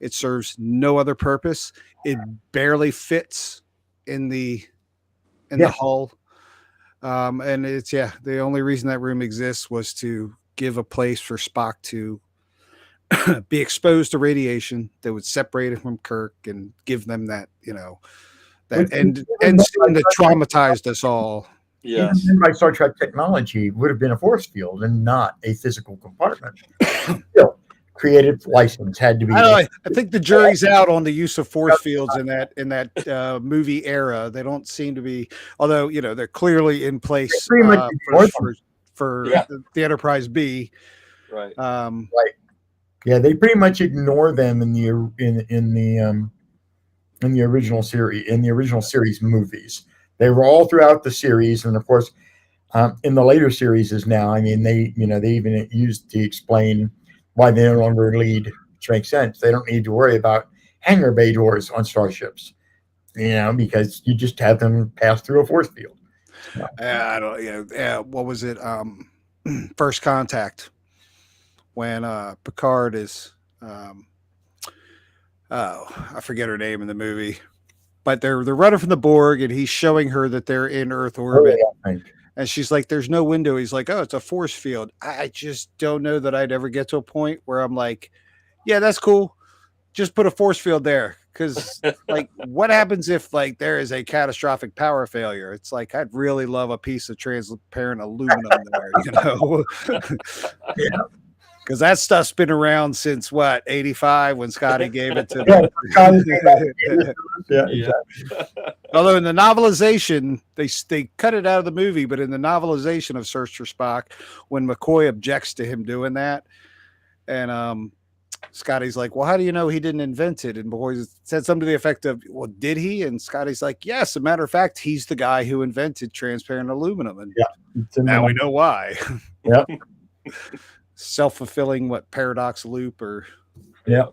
It serves no other purpose. It barely fits in the hull. And it's the only reason that room exists was to give a place for Spock to be exposed to radiation that would separate it from Kirk and give them that that end scene that traumatized us all. Yes. Even by Star Trek technology would have been a force field and not a physical compartment. Still, creative license had to be. I think the jury's out on the use of force fields in that movie era. They don't seem to be, although they're clearly in place for the Enterprise B. Right. Right. Yeah, they pretty much ignore them in the original series movies. They were all throughout the series, and of course, in the later series now. I mean, they even used to explain why they no longer lead, which makes sense. They don't need to worry about hangar bay doors on starships, because you just have them pass through a force field. I don't. What was it? First Contact, when Picard is. I forget her name in the movie, but they're running from the Borg, and he's showing her that they're in Earth orbit. And she's like, "There's no window." He's like, "Oh, it's a force field." I just don't know that I'd ever get to a point where I'm like, "Yeah, that's cool. Just put a force field there." Because like, what happens if there is a catastrophic power failure? It's like I'd really love a piece of transparent aluminum there, Yeah. Because that stuff's been around since what, 85 when Scotty gave it to Yeah, the yeah, Yeah. exactly. Although in the novelization, they cut it out of the movie, but in the novelization of Search for Spock, when McCoy objects to him doing that, and Scotty's like, "Well, how do you know he didn't invent it?" And McCoy said something to the effect of, "Well, did he?" And Scotty's like, "Yes, as a matter of fact, he's the guy who invented transparent aluminum." And It's in the now we know why. Yeah. Self-fulfilling paradox loop or Yeah.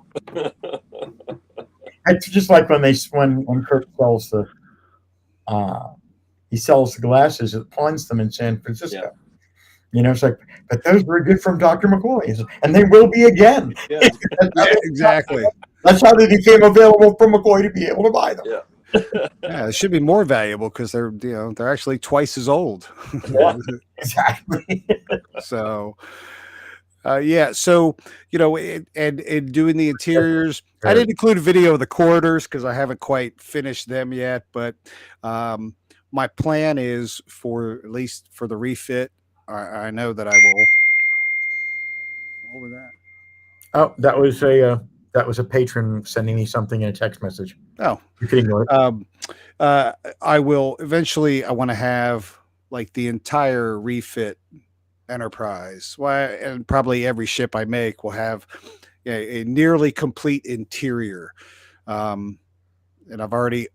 It's just like when Kirk sells he sells the glasses at pawns them in San Francisco. Yeah. You know, it's like, but those were good from Dr. McCoy, and they will be again. Yeah. exactly. That's how they became available for McCoy to be able to buy them. Yeah. Yeah, it should be more valuable because they're they're actually twice as old. Yeah, exactly. So yeah, so and doing the interiors, I didn't include a video of the corridors because I haven't quite finished them yet, but my plan is for at least for the refit, I know that I will. What was that? Oh, that was a patron sending me something in a text message. Oh, You can ignore it. I will eventually. I want to have like the entire refit Enterprise. Well, and probably every ship I make will have a nearly complete interior. And I've already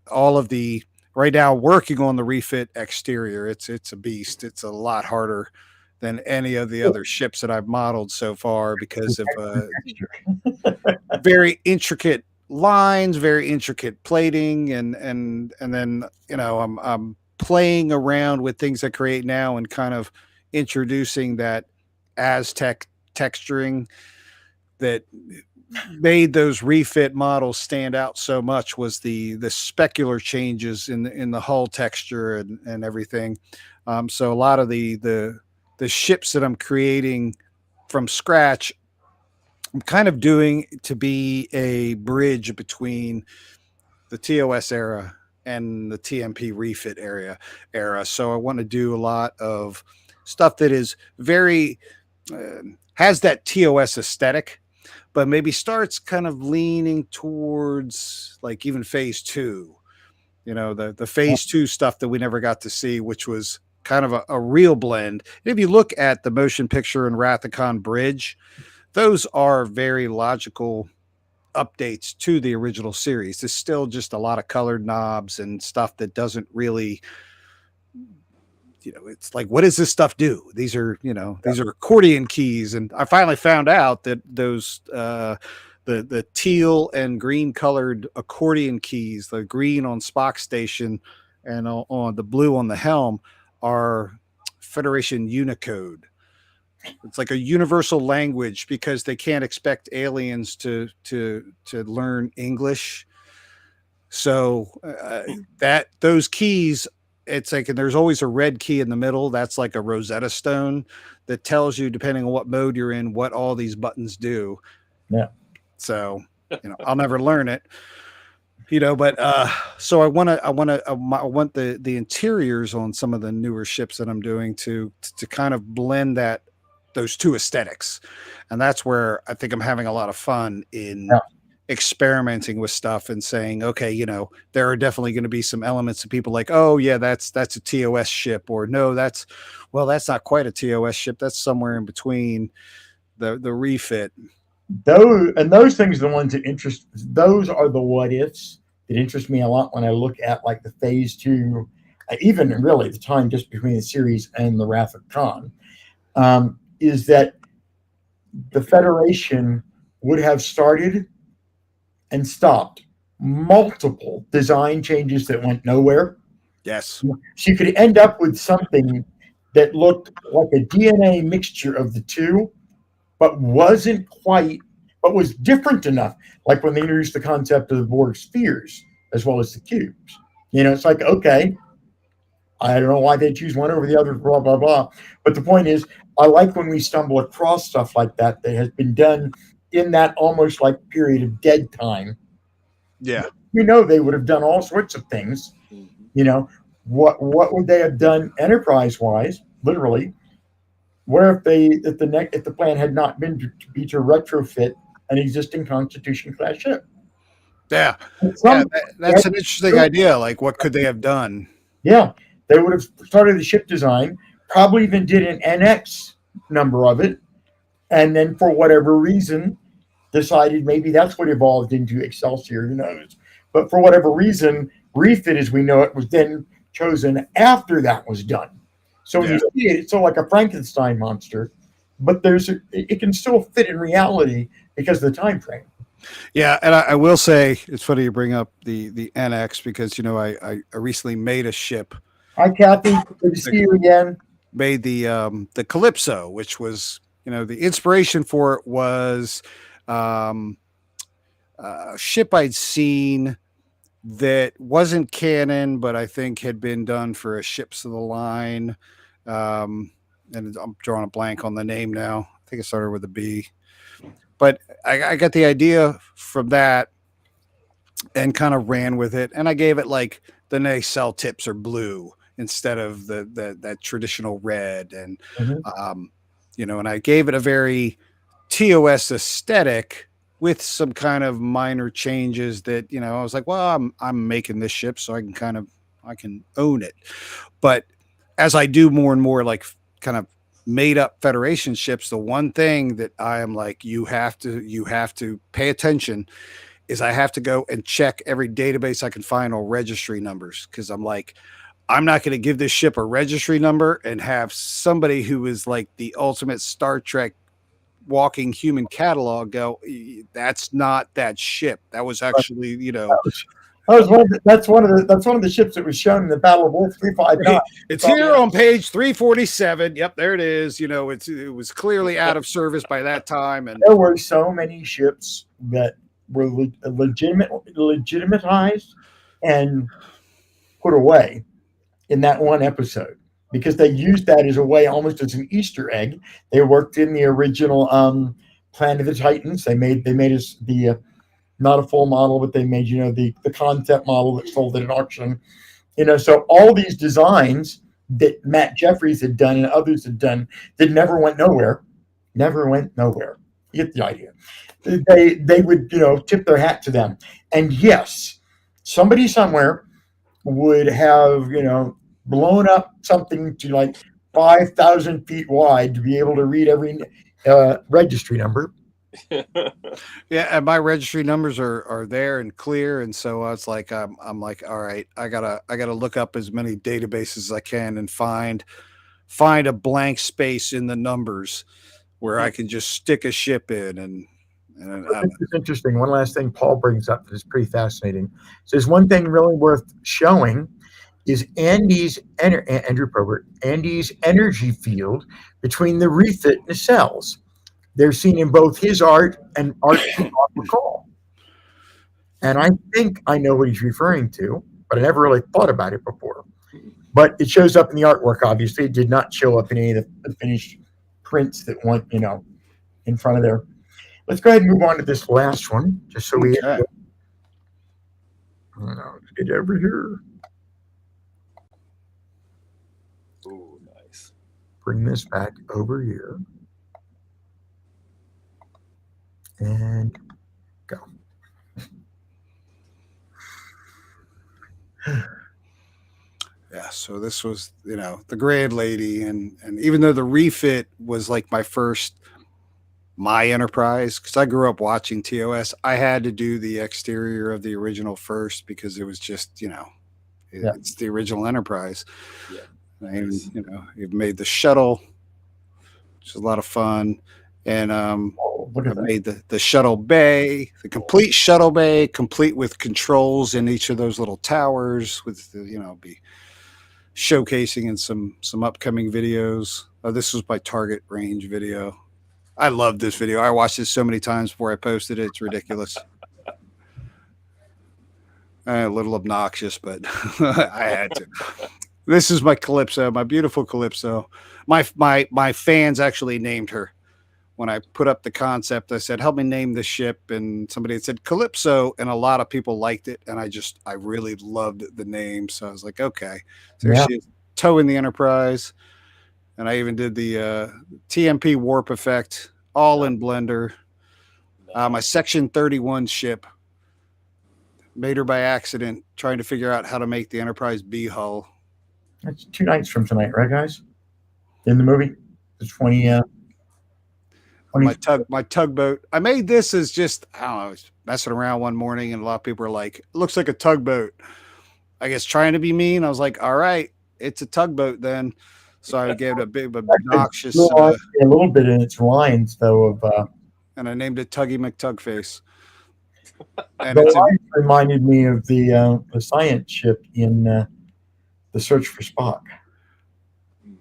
right now working on the refit exterior. It's a beast. It's a lot harder than any of the other ships that I've modeled so far because of very intricate lines, very intricate plating, and then I'm playing around with things I create now and kind of introducing that Aztec texturing that made those refit models stand out so much was the specular changes in the hull texture and everything. So a lot of the ships that I'm creating from scratch, I'm kind of doing to be a bridge between the TOS era and the TMP refit era. So I want to do a lot of stuff that is very has that TOS aesthetic, but maybe starts kind of leaning towards like even phase 2, the phase 2 stuff that we never got to see, which was kind of a real blend. And if you look at the motion picture and Wrath of Khan bridge, those are very logical updates to the original series. It's still just a lot of colored knobs and stuff that doesn't really, it's like, what does this stuff do? These are, these are accordion keys. And I finally found out that those, the teal and green colored accordion keys, the green on Spock station and on the blue on the helm, are Federation Unicode. It's like a universal language because they can't expect aliens to learn English. So that those keys, it's like, and there's always a red key in the middle. That's like a Rosetta Stone that tells you, depending on what mode you're in, what all these buttons do. Yeah. So, I'll never learn it, but so I want the interiors on some of the newer ships that I'm doing to kind of blend those two aesthetics. And that's where I think I'm having a lot of fun in experimenting with stuff and saying, okay, there are definitely going to be some elements of people like, oh yeah, that's a TOS ship, or no, that's not quite a TOS ship. That's somewhere in between the refit. Those things are the ones that those are the what ifs that interest me a lot when I look at like the phase 2, even really the time just between the series and the Wrath of Khan, is that the Federation would have started and stopped multiple design changes that went nowhere. Yes. So you could end up with something that looked like a DNA mixture of the two, but was different enough. Like when they introduced the concept of the Borg spheres as well as the cubes. It's like, okay, I don't know why they choose one over the other, blah, blah, blah. But the point is, I like when we stumble across stuff like that has been done in that almost like period of dead time. Yeah. They would have done all sorts of things. What would they have done enterprise-wise, literally, What if if the plan had not been to be to retrofit an existing Constitution class ship? Yeah. Yeah. Some, That's an interesting idea. Like, what could they have done? yeah, they would have started the ship design, probably even did an NX number of it, and then for whatever reason decided maybe that's what evolved into Excelsior, who knows? But for whatever reason, refit as we know it was then chosen after that was done. So when Yeah. you see it, it's sort of like a Frankenstein monster, but it can still fit in reality because of the time frame. Yeah, and I will say it's funny you bring up the NX because I recently made a ship, Hi, Kathy. Good to see you again. made the Calypso, which was the inspiration for it was um, a ship I'd seen that wasn't canon, but I think had been done for a ships of the line. Um, and I'm drawing a blank on the name now. I think it started with a B, but I got the idea from that and kind of ran with it. And I gave it like the nacelle tips are blue instead of that traditional red. And, Mhm. and I gave it a very TOS aesthetic with some kind of minor changes that, I was like, well, I'm making this ship so I can own it. But as I do more and more like kind of made up Federation ships, the one thing that I am like, you have to pay attention is I have to go and check every database I can find on registry numbers. Cause I'm like, I'm not going to give this ship a registry number and have somebody who is like the ultimate Star Trek walking human catalog go, that's not that ship. That was actually, That's one of the ships that was shown in the Battle of Wolf 359. it's here on page 347. Yep, there it is. It was clearly out of service by that time. And there were so many ships that were legitimatized and put away in that one episode because they used that as a way, almost as an Easter egg. They worked in the original Planet of the Titans. They made us the not a full model, but they made the concept model that sold at an auction. So all these designs that Matt Jeffries had done and others had done that never went nowhere. Never went nowhere. You get the idea. They would tip their hat to them. And yes, somebody somewhere would have blown up something to like 5,000 feet wide to be able to read every registry number. Yeah, and my registry numbers are there and clear, and so I was like, I'm like, all right, I gotta look up as many databases as I can and find a blank space in the numbers where I can just stick a ship in. And it's interesting. One last thing Paul brings up that is pretty fascinating. So there's one thing really worth showing is Andrew Probert, Andy's energy field between the refit and the cells. They're seen in both his art and art from Bob McCall. And I think I know what he's referring to, but I never really thought about it before. But it shows up in the artwork, obviously. It did not show up in any of the finished prints that went, in front of there. Let's go ahead and move on to this last one, just so we get over here. Ooh, nice. Bring this back over here. And go. Yeah, so this was, the Grand Lady, and even though the refit was like my enterprise, because I grew up watching TOS, I had to do the exterior of the original first because it was just, it's the original Enterprise. Yeah. And, you've made the shuttle, which is a lot of fun. And I've made the shuttle bay, the complete shuttle bay, complete with controls in each of those little towers with, be showcasing in some upcoming videos. This was my target range video. I love this video. I watched it so many times before I posted it. It's ridiculous. A little obnoxious, but I had to. This is my Calypso, my beautiful Calypso. My fans actually named her. When I put up the concept, I said, help me name the ship. And somebody had said Calypso, and a lot of people liked it. And I really loved the name. So I was like, okay. So she is towing the Enterprise. and I even did the TMP warp effect all in Blender. My Section 31 ship made her by accident, trying to figure out how to make the Enterprise B hull. That's 2 nights from tonight, right, guys? In the movie, the 20. My tugboat. I made this as just, I don't know, I was messing around one morning, and a lot of people were like, "It looks like a tugboat." I guess trying to be mean, I was like, "All right, it's a tugboat then." So I gave it a big obnoxious, a little bit in its lines, though, of and I named it Tuggy McTugface. And the it's lines reminded me of the science ship in The Search for Spock.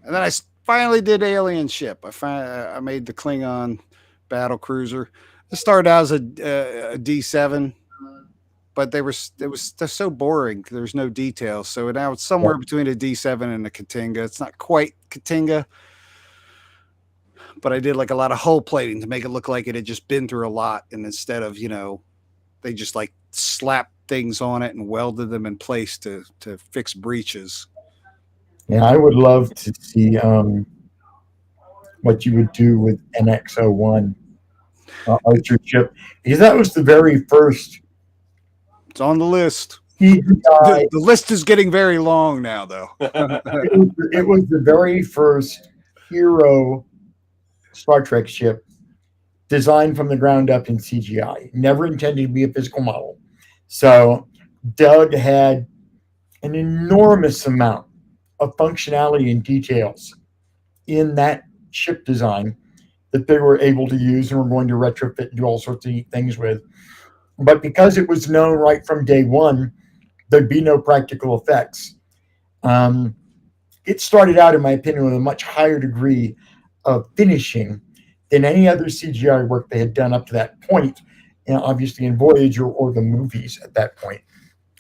and then I finally did Alien Ship. I made the Klingon battle cruiser. It started out as a D7, but it was so boring. There's no details. So now it's somewhere between a D7 and a Katinga. It's not quite Katinga, but I did like a lot of hull plating to make it look like it had just been through a lot. And instead of, they just like slapped things on it and welded them in place to fix breaches. Yeah, I would love to see what you would do with NX-01 Archer ship, because that was the very first. It's on the list. The list is getting very long now, though. it was the very first hero Star Trek ship designed from the ground up in CGI, never intended to be a physical model. So Doug had an enormous amount of functionality and details in that ship design that they were able to use and were going to retrofit and do all sorts of neat things with. But because it was known right from day one, there'd be no practical effects. It started out, in my opinion, with a much higher degree of finishing than any other CGI work they had done up to that point, obviously in Voyager or the movies at that point.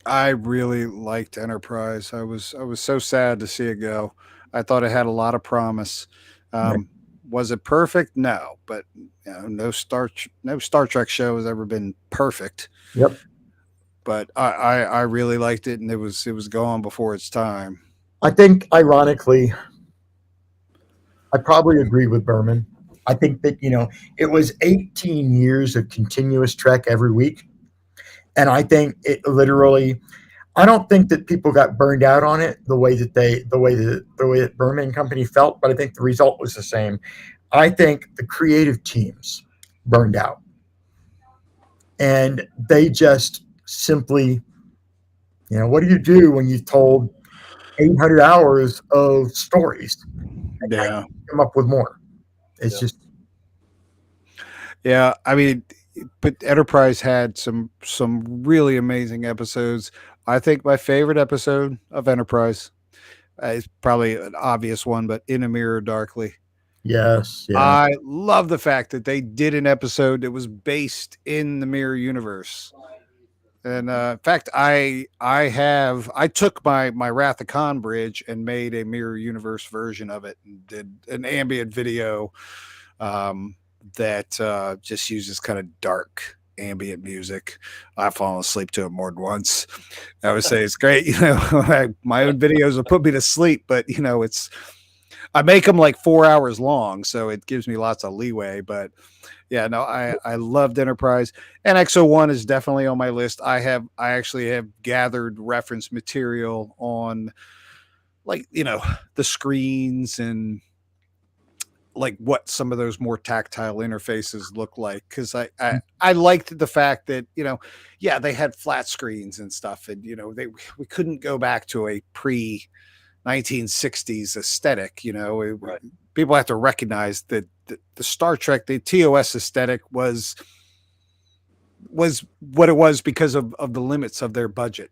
I really liked Enterprise. I was so sad to see it go. I thought it had a lot of promise. Right. Was it perfect? No, but no Star Trek show has ever been perfect. Yep. But I really liked it, and it was gone before its time. I think, ironically, I probably agree with Berman. I think that it was 18 years of continuous Trek every week, and I think it literally. I don't think that people got burned out on it the way that Berman Company felt, but I think the result was the same. I think the creative teams burned out, and they just simply, what do you do when you've told 800 hours of stories? Yeah, come up with more. It's just. Yeah, I mean, but Enterprise had some really amazing episodes. I think my favorite episode of Enterprise is probably an obvious one, but In a Mirror Darkly. Yes, yeah. I love the fact that they did an episode that was based in the Mirror universe. And in fact, I took my Wrath of Khan bridge and made a Mirror universe version of it and did an ambient video that just uses kind of dark ambient music. I've fallen asleep to it more than once. I would say it's great. My own videos will put me to sleep, but I make them like 4 hours long, so it gives me lots of leeway. But yeah, no, I loved Enterprise. NX-01 is definitely on my list. I actually have gathered reference material on the screens and like what some of those more tactile interfaces look like, because I liked the fact that they had flat screens and stuff, and we couldn't go back to a pre 1960s aesthetic. Right. People have to recognize that the Star Trek, the TOS aesthetic was what it was because of the limits of their budget.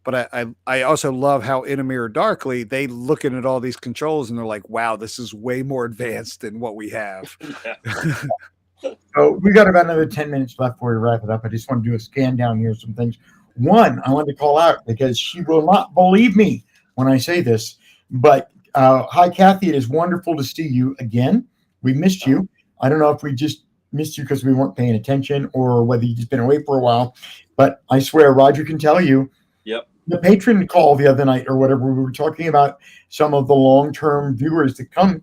But I also love how In a Mirror Darkly, they looking at all these controls and they're like, wow, this is way more advanced than what we have. So we got about another 10 minutes left before we wrap it up. I just want to do a scan down here of some things. One, I wanted to call out because she will not believe me when I say this, but hi, Kathy. It is wonderful to see you again. We missed you. I don't know if we just missed you because we weren't paying attention or whether you've just been away for a while, but I swear Roger can tell you. Yep. The patron call the other night or whatever, we were talking about some of the long-term viewers that come,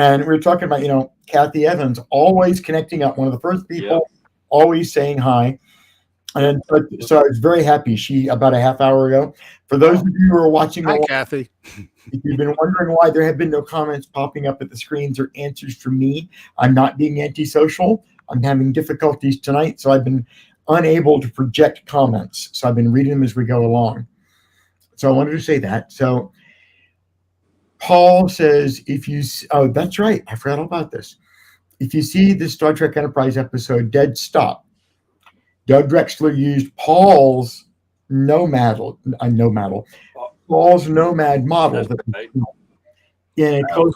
And we were talking about, Kathy Evans always connecting up, one of the first people, always saying hi. And so I was very happy. She, about a half hour ago, for those of you who are watching, Hi, Kathy. if you've been wondering why there have been no comments popping up at the screens or answers from me, I'm not being antisocial. I'm having difficulties tonight, so I've been unable to project comments. So I've been reading them as we go along. So I wanted to say that. So Paul says, that's right. I forgot all about this. If you see the Star Trek Enterprise episode, Dead Stop, Doug Drexler used Paul's nomad Paul's nomad model in a close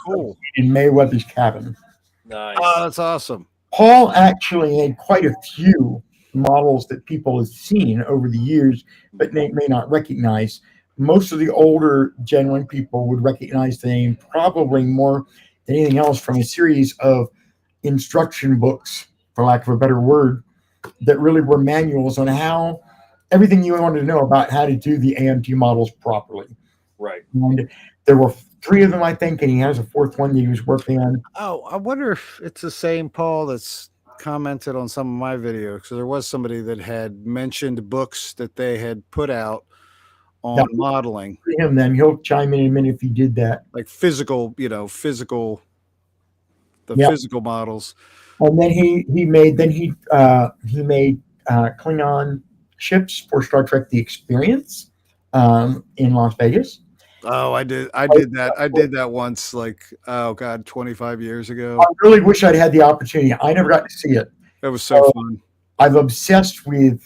in Mayweather's cabin. Nice. Oh, that's awesome. Paul actually had quite a few models that people have seen over the years, but they may not recognize. Most of the older Gen 1 people would recognize the name probably more than anything else from a series of instruction books, for lack of a better word, that really were manuals on how everything you wanted to know about how to do the AMT models properly. Right. And there were 3 of them, I think, and he has a 4th one that he was working on. Oh, I wonder if it's the same Paul that's commented on some of my videos. So there was somebody that had mentioned books that they had put out on modeling. Him, then he'll chime in a minute if he did that. Like physical models. And then he made Klingon ships for Star Trek: The Experience in Las Vegas. Oh, I did that. I did that once, like, oh God, 25 years ago. I really wish I'd had the opportunity. I never got to see it. It was so fun. I've obsessed with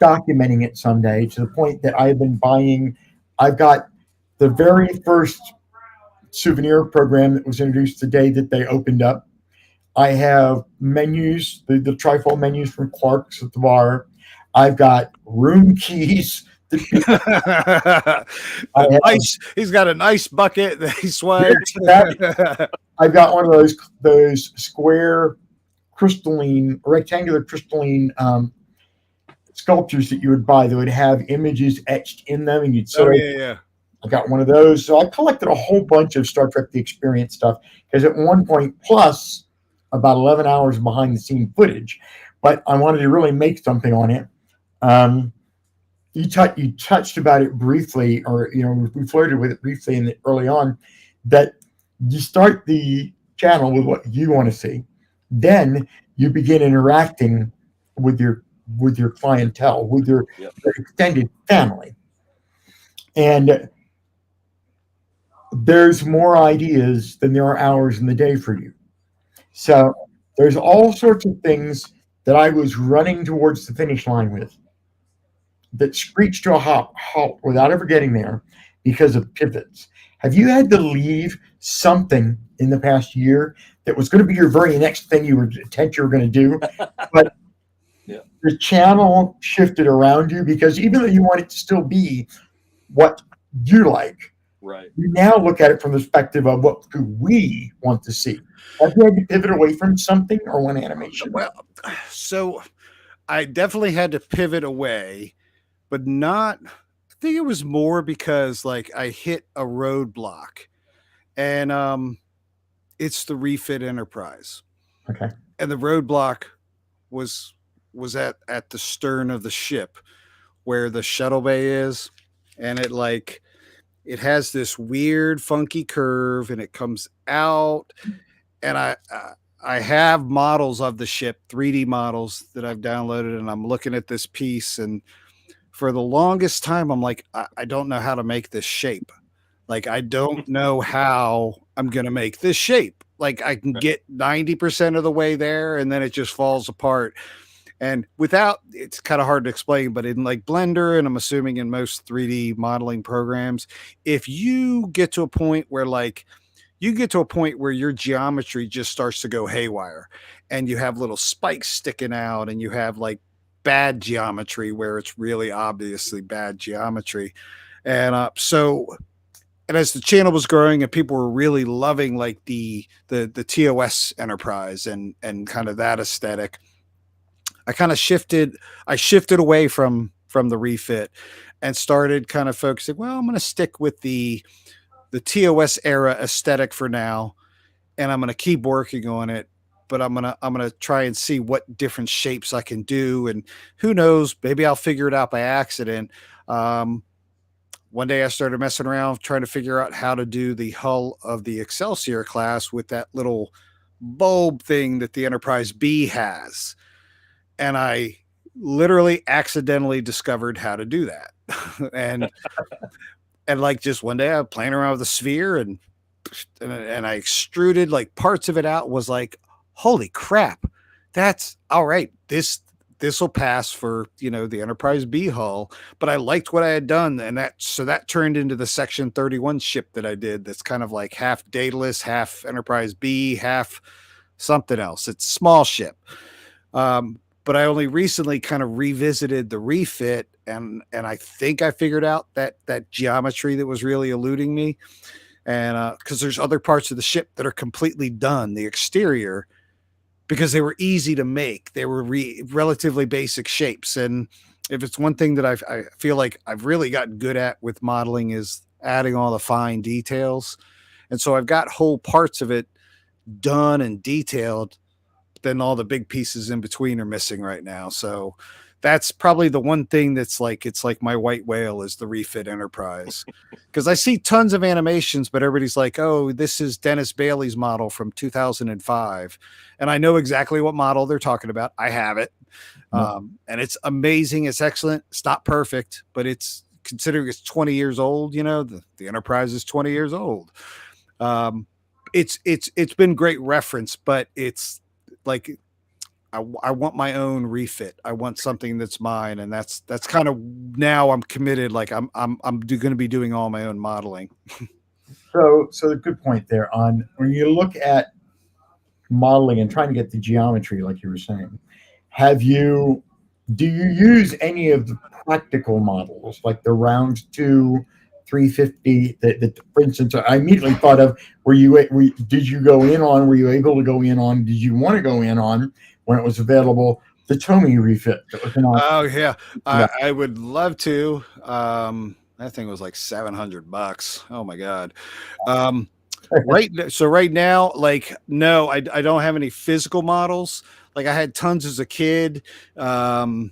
documenting it someday, to the point that I've got the very first souvenir program that was introduced the day that they opened up. I have menus, the trifold menus from Clark's at the bar. I've got room keys. He's got a nice bucket that he swipes. I've got one of those square rectangular crystalline sculptures that you would buy that would have images etched in them, and you'd I got one of those. So I collected a whole bunch of Star Trek: The Experience stuff, because at one point, plus about 11 hours behind the scene footage, but I wanted to really make something on it. You touched about it briefly, or we flirted with it briefly early on, that you start the channel with what you want to see, then you begin interacting with your clientele, with your extended family, and there's more ideas than there are hours in the day for you. So there's all sorts of things that I was running towards the finish line with that screeched to a halt without ever getting there because of pivots. Have you had to leave something in the past year that was going to be your very next thing you were going to do, but the channel shifted around you because even though you want it to still be what you like, right, you now look at it from the perspective of what do we want to see. Have you had to pivot away from something or one animation? Well, so I definitely had to pivot away, but not, I think it was more because like I hit a roadblock, and it's the refit Enterprise. Okay. And the roadblock was at the stern of the ship where the shuttle bay is, and it has this weird funky curve, and it comes out, and I have models of the ship, 3D models that I've downloaded, and I'm looking at this piece, and for the longest time I'm like, I don't know how to make this shape. Like, I don't know how I'm going to make this shape. Like, I can get 90% of the way there, and then it just falls apart. And it's kind of hard to explain, but in like Blender, and I'm assuming in most 3D modeling programs, if you get to a point where your geometry just starts to go haywire, and you have little spikes sticking out, and you have like bad geometry where it's really obviously bad geometry. And and as the channel was growing and people were really loving like the TOS Enterprise and kind of that aesthetic, I shifted away from the refit and started kind of focusing, well, I'm going to stick with the TOS era aesthetic for now. and I'm going to keep working on it. But I'm gonna try and see what different shapes I can do, and who knows, maybe I'll figure it out by accident. Um, One day I started messing around trying to figure out how to do the hull of the Excelsior class with that little bulb thing that the Enterprise B has. And I literally accidentally discovered how to do that. and like just one day I was playing around with a sphere and I extruded like parts of it out, was like, holy crap, that's all right. This will pass for, the Enterprise B hull. But I liked what I had done, and that turned into the Section 31 ship that I did. That's kind of like half Daedalus, half Enterprise B, half something else. It's a small ship. But I only recently kind of revisited the refit, and I think I figured out that geometry that was really eluding me. And because there's other parts of the ship that are completely done, the exterior, because they were easy to make. They were relatively basic shapes. And if it's one thing that I feel like I've really gotten good at with modeling, is adding all the fine details. And so I've got whole parts of it done and detailed, but then all the big pieces in between are missing right now. So that's probably the one thing that's like, it's like my white whale is the refit Enterprise. Because I see tons of animations, but everybody's like, oh, this is Dennis Bailey's model from 2005. And I know exactly what model they're talking about. I have it. And it's amazing. It's excellent. It's not perfect, but it's, considering it's 20 years old, the Enterprise is 20 years old. It's been great reference, but it's like, I want my own refit. I want something that's mine, and that's kind of, now I'm committed. Like I'm going to be doing all my own modeling. So a good point there on when you look at modeling and trying to get the geometry, like you were saying. Do you use any of the practical models, like the round 2, 350? That for instance, I immediately thought of. Were you able to go in on? Did you want to go in on, when it was available, the Tomy refit? Oh yeah, I would love to. That thing was like $700. Oh my god. Right now, like, no, I don't have any physical models. Like, I had tons as a kid, and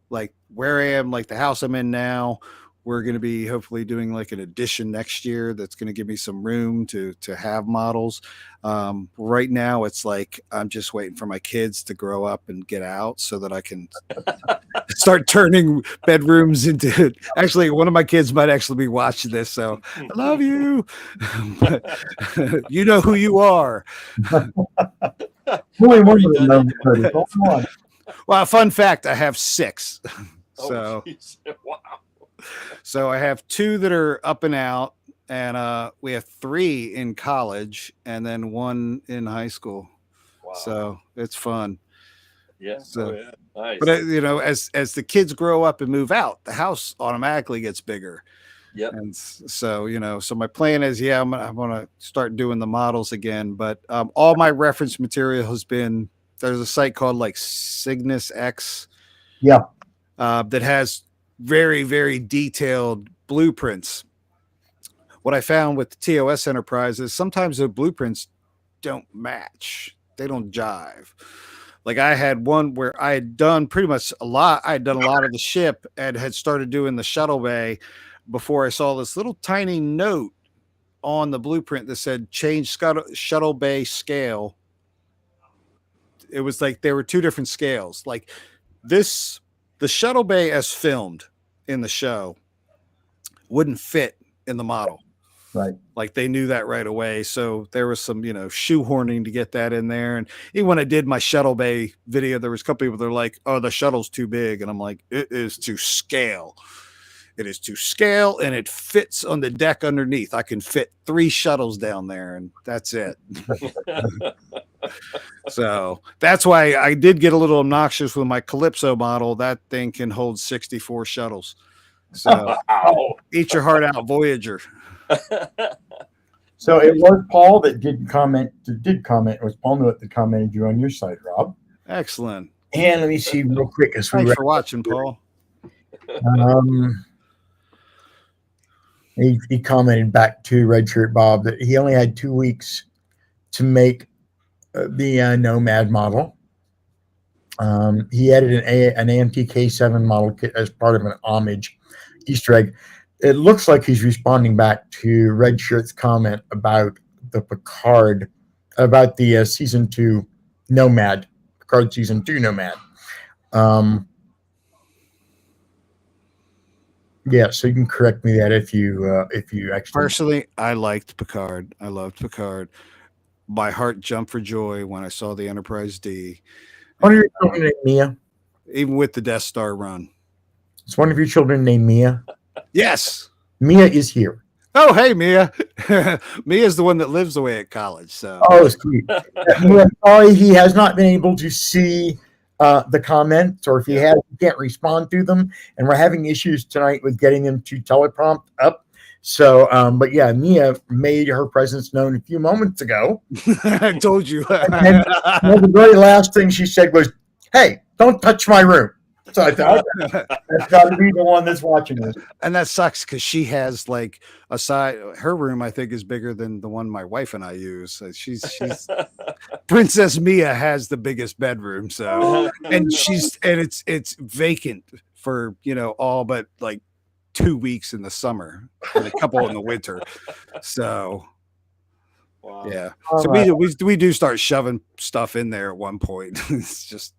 like where I am, like the house I'm in now, we're going to be hopefully doing like an addition next year that's going to give me some room to have models. Right now it's like I'm just waiting for my kids to grow up and get out so that I can start turning bedrooms into. Actually, one of my kids might actually be watching this, so I love you. But, you know who you are. Well, fun fact, I have 6. So Wow. So I have 2 that are up and out, and we have 3 in college, and then 1 in high school. Wow. So it's fun. Yeah. So, yeah. Nice. but as the kids grow up and move out, the house automatically gets bigger. Yep. And so, so my plan is, I'm gonna start doing the models again. But all my reference material has been, there's a site called like Cygnus X. Yeah. That has very, very detailed blueprints. What I found with the TOS Enterprise is sometimes the blueprints don't match. They don't jive. Like, I had one where I had done pretty much a lot. I had done a lot of the ship and had started doing the shuttle bay before I saw this little tiny note on the blueprint that said change shuttle bay scale. It was like there were 2 different scales. Like this, the shuttle bay as filmed in the show wouldn't fit in the model. Right. Like, they knew that right away. So there was some, shoehorning to get that in there. And even when I did my shuttle bay video, there was a couple people that were like, oh, the shuttle's too big. And I'm like, it is to scale. It is to scale, and it fits on the deck underneath. I can fit 3 shuttles down there, and that's it. So that's why I did get a little obnoxious with my Calypso model. That thing can hold 64 shuttles. So eat your heart out, Voyager. So it was Paul that did comment. It was Paul Newt that commented you on your site, Rob. Excellent. And let me see real quick. Thanks for watching, Paul. He commented back to Redshirt Bob that he only had 2 weeks to make the Nomad model. He added an AMT-K7 model kit as part of an homage Easter egg. It looks like he's responding back to Redshirt's comment about the Picard, about the season 2 Nomad, Picard season 2 Nomad. Yeah, so you can correct me that if you actually. Personally, I liked Picard. I loved Picard. My heart jumped for joy when I saw the Enterprise D. One of your children named Mia. Even with the Death Star run. It's one of your children named Mia. Yes. Mia is here. Oh, hey, Mia. Mia's the one that lives away at college. So. Oh, sweet. Sorry, he has not been able to see the comments, or if he has, he can't respond to them. And we're having issues tonight with getting him to teleprompt up. So, but yeah, Mia made her presence known a few moments ago. I told you. And the very last thing she said was, "Hey, don't touch my room." So I thought, that's got to be the one that's watching this. And that sucks because she has like a side. Her room, I think, is bigger than the one my wife and I use. So she's Princess Mia has the biggest bedroom. So and it's vacant for all but like 2 weeks in the summer and a couple in the winter. So Wow. yeah. All So right. we do start shoving stuff in there at one point. It's just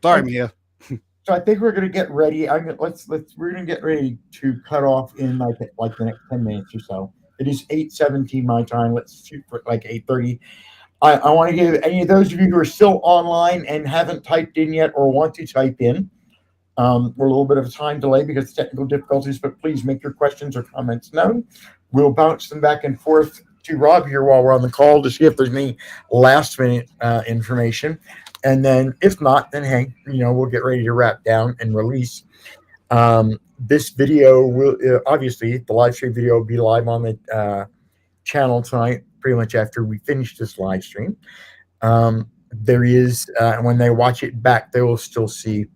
sorry, Mia. So I think we're gonna get ready. We're gonna get ready to cut off in like the next 10 minutes or so. It is 8:17 my time. Let's shoot for like 8:30. I want to give any of those of you who are still online and haven't typed in yet or want to type in. We're a little bit of a time delay because of technical difficulties, but please make your questions or comments known. We'll bounce them back and forth to Rob here while we're on the call to see if there's any last minute information. And then if not, then hey, we'll get ready to wrap down and release. This video will obviously the live stream video will be live on the channel tonight, pretty much after we finish this live stream. There is when they watch it back, they will still see.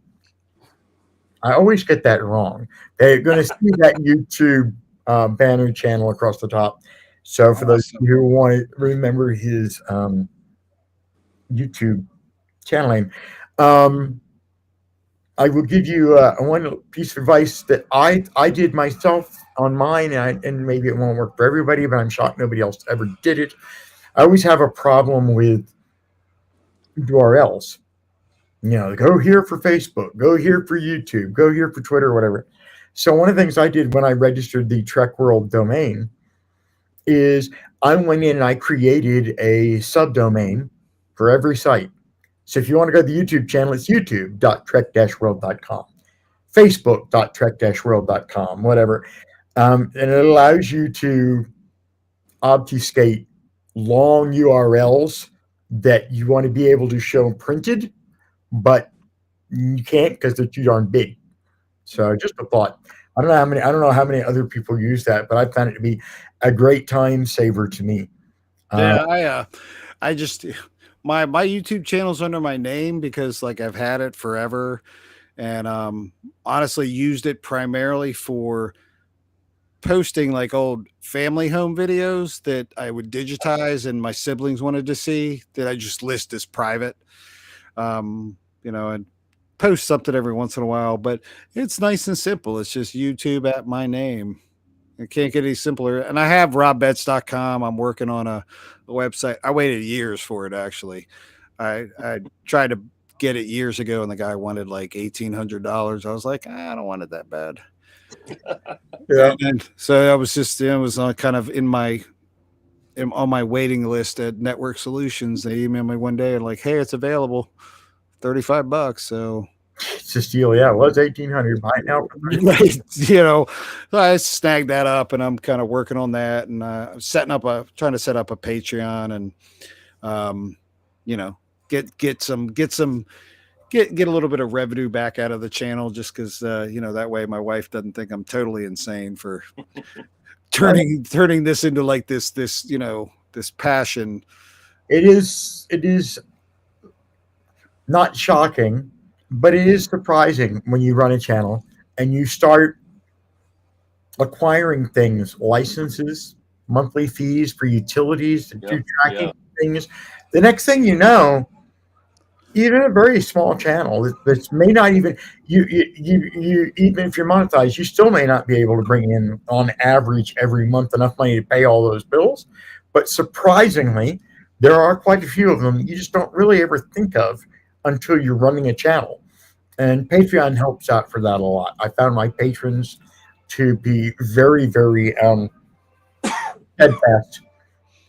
I always get that wrong. They're going to see that YouTube banner channel across the top. So for those of you who want to remember his YouTube channel name, I will give you one piece of advice that I did myself on mine, and maybe it won't work for everybody, but I'm shocked nobody else ever did it. I always have a problem with URLs. Go here for Facebook, go here for YouTube, go here for Twitter, whatever. So one of the things I did when I registered the Trek World domain is I went in and I created a subdomain for every site. So if you want to go to the YouTube channel, it's youtube.trek-world.com, facebook.trek-world.com, whatever. And it allows you to obfuscate long URLs that you want to be able to show printed, but you can't because they're too darn big. So just a thought. I don't know how many other people use that, but I found it to be a great time saver to me. Yeah, I just my YouTube channel's under my name because like I've had it forever, and honestly used it primarily for posting like old family home videos that I would digitize and my siblings wanted to see that I just list as private. And post something every once in a while, but it's nice and simple. It's just YouTube at my name. It can't get any simpler. And I have robbetz.com. I'm working on a website. I waited years for it. Actually, I tried to get it years ago and the guy wanted like $1,800. I was like, I don't want it that bad. Yeah. And so I was just, it was kind of on my waiting list at Network Solutions. They emailed me one day and like, hey, it's available. $35. So it's a steal. Yeah, it was 1,800. Buy it now. so I snagged that up, and I'm kind of working on that, and trying to set up a Patreon, and get a little bit of revenue back out of the channel, just because that way my wife doesn't think I'm totally insane for turning this into like this passion. It is not shocking, but it is surprising when you run a channel and you start acquiring things, licenses, monthly fees for utilities to do Yep. tracking Yeah. things. The next thing you know, even a very small channel that may not even you even if you're monetized, you still may not be able to bring in on average every month enough money to pay all those bills. But surprisingly, there are quite a few of them you just don't really ever think of until you're running a channel. And Patreon helps out for that a lot. I found my patrons to be very, very steadfast.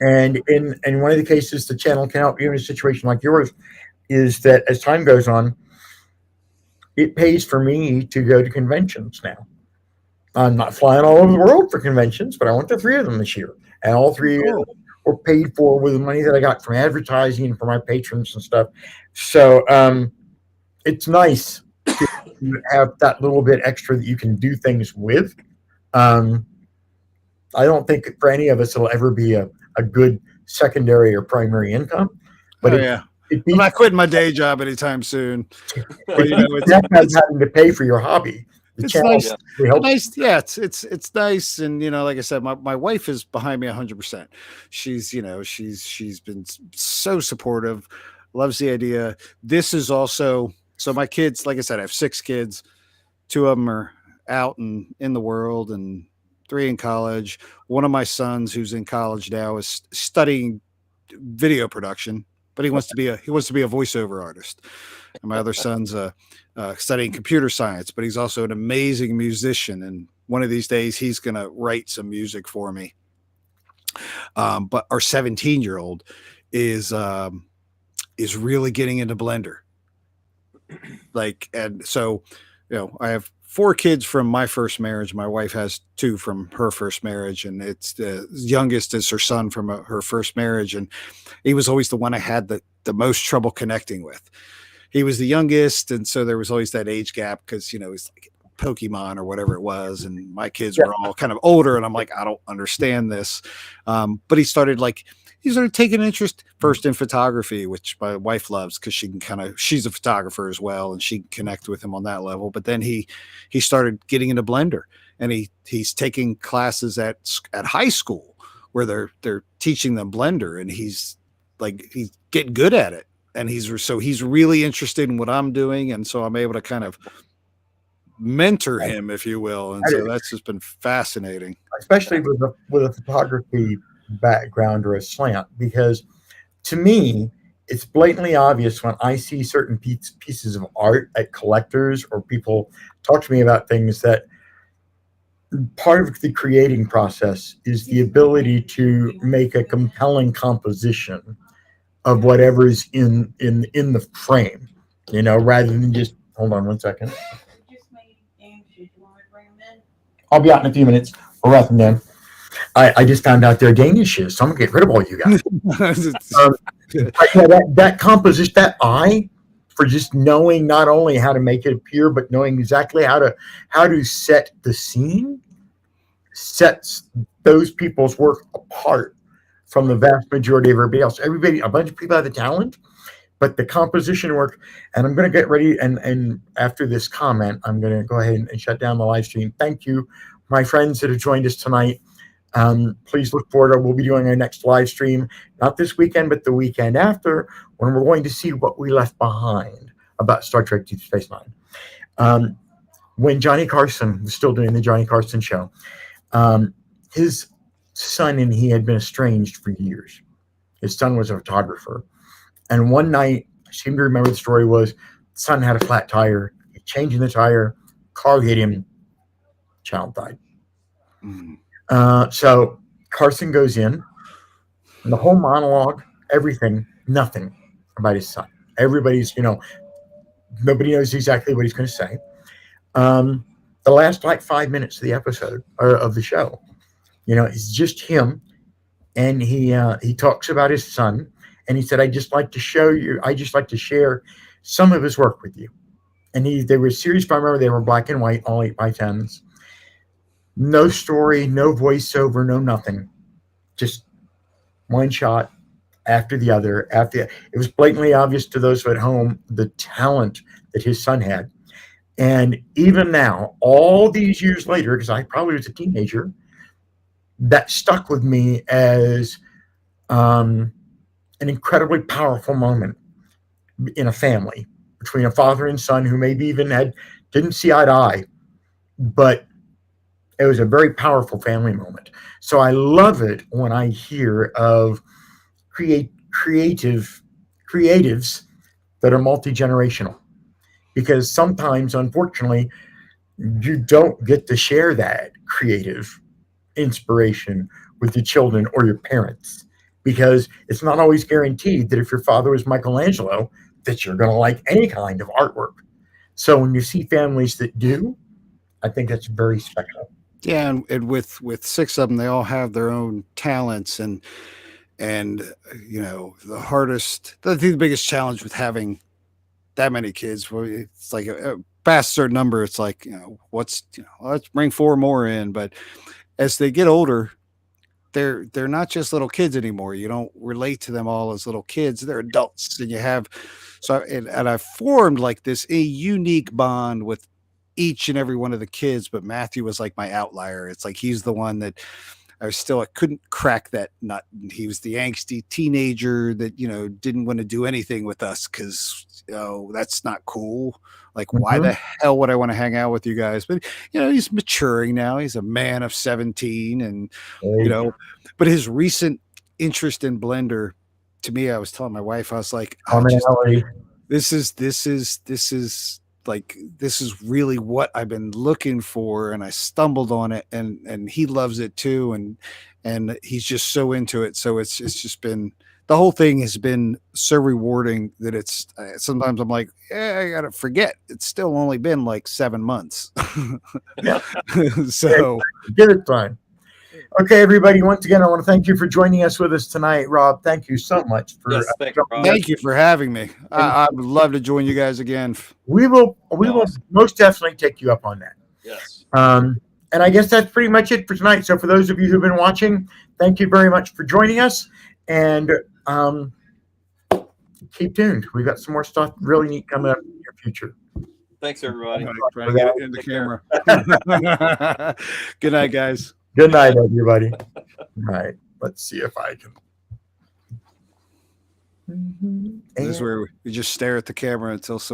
And in one of the cases, the channel can help you in a situation like yours. Is that as time goes on, it pays for me to go to conventions now. I'm not flying all over the world for conventions, but I went to three of them this year, and all three of Cool. them were paid for with the money that I got from advertising and for my patrons and stuff. So it's nice to have that little bit extra that you can do things with. Um, I don't think for any of us it'll ever be a good secondary or primary income, but Oh yeah. it I'm beats not quitting my day job anytime soon. But it you know, beats the heck out of it's having to pay for your hobby. The it's channel nice. Yeah. really helps. Nice, yeah. It's nice, and you know, like I said, my wife is behind me 100%. She's she's been so supportive, loves the idea. This is also so my kids. Like I said, I have 6 kids. 2 of them are out and in the world, and 3 in college. One of my sons, who's in college now, is studying video production, but he wants to be a voiceover artist. And my other son's studying computer science, but he's also an amazing musician. And one of these days, he's going to write some music for me. But our 17-year-old is really getting into Blender. Like, and so, you know, I have 4 kids from my first marriage. My wife has 2 from her first marriage, and it's the youngest is her son from her first marriage, and he was always the one I had the most trouble connecting with. He was the youngest, and so there was always that age gap because you know he's like Pokemon or whatever it was, and my kids Yeah. were all kind of older, and I'm like, I don't understand this. But he started taking an interest first in photography, which my wife loves because she's a photographer as well, and she can connect with him on that level. But then he started getting into Blender, and he's taking classes at high school where they're teaching them Blender, and he's getting good at it, and he's really interested in what I'm doing, and so I'm able to kind of mentor him, if you will, and so that's just been fascinating. Especially with a photography background or a slant, because to me, it's blatantly obvious when I see certain pieces of art at collectors or people talk to me about things that part of the creating process is the ability to make a compelling composition of whatever's in the frame, rather than just hold on one second. I'll be out in a few minutes. We're wrapping down. I just found out they're Danishes, so I'm gonna get rid of all you guys. But yeah, that composition, that eye for just knowing not only how to make it appear, but knowing exactly how to set the scene, sets those people's work apart from the vast majority of everybody else. A bunch of people have the talent, but the composition work. And I'm going to get ready. And after this comment, I'm going to go ahead and shut down the live stream. Thank you, my friends that have joined us tonight. Please look forward. We'll be doing our next live stream, not this weekend, but the weekend after, when we're going to see what we left behind about Star Trek Deep Space Nine. When Johnny Carson was still doing the Johnny Carson show, his son and he had been estranged for years. His son was a photographer. And one night, I seem to remember the story was, the son had a flat tire. He changing the tire, car hit him, child died. So Carson goes in, and the whole monologue, everything, nothing about his son. Everybody's, nobody knows exactly what he's going to say. The last 5 minutes of the episode or of the show, it's just him, and he talks about his son, and he said, I just like to share some of his work with you. And they were series, if I remember, they were black and white, all 8x10s. No story, no voiceover, no nothing. Just one shot after the other. It was blatantly obvious to those at home the talent that his son had. And even now, all these years later, because I probably was a teenager, that stuck with me as um, an incredibly powerful moment in a family between a father and son who maybe even didn't see eye to eye, but it was a very powerful family moment. So I love it when I hear of creatives that are multi-generational, because sometimes, unfortunately, you don't get to share that creative inspiration with your children or your parents, because it's not always guaranteed that if your father was Michelangelo that you're going to like any kind of artwork. So when you see families that do, I think that's very special. Yeah, and with six of them, they all have their own talents, and the hardest, I think the biggest challenge with having that many kids, well, it's like past a certain number, it's like, let's bring four more in. But as they get older, they're not just little kids anymore. You don't relate to them all as little kids. They're adults, and you have and I've formed like this a unique bond with each and every one of the kids. But Matthew was like my outlier. It's like he's the one that I couldn't crack that nut. He was the angsty teenager that didn't want to do anything with us because that's not cool. Like, why the hell would I want to hang out with you guys? But he's maturing now. He's a man of 17, and but his recent interest in Blender, to me, I was telling my wife, I was like, this is like, this is really what I've been looking for, and I stumbled on it, and he loves it too, and he's just so into it. So it's just been, the whole thing has been so rewarding that it's sometimes I'm like, I gotta forget it's still only been like 7 months. So get it done. Okay, everybody, once again, I want to thank you for joining us with us tonight. Rob, thank you so much for thank you for having me. I would love to join you guys again. We will most definitely take you up on that. Yes. And I guess that's pretty much it for tonight. So for those of you who've been watching, thank you very much for joining us, and keep tuned. We've got some more stuff really neat coming up in the near future. Thanks, everybody. Try to get it in the camera. Good night, guys. Good night, everybody. All right, let's see if I can. This is where we just stare at the camera until some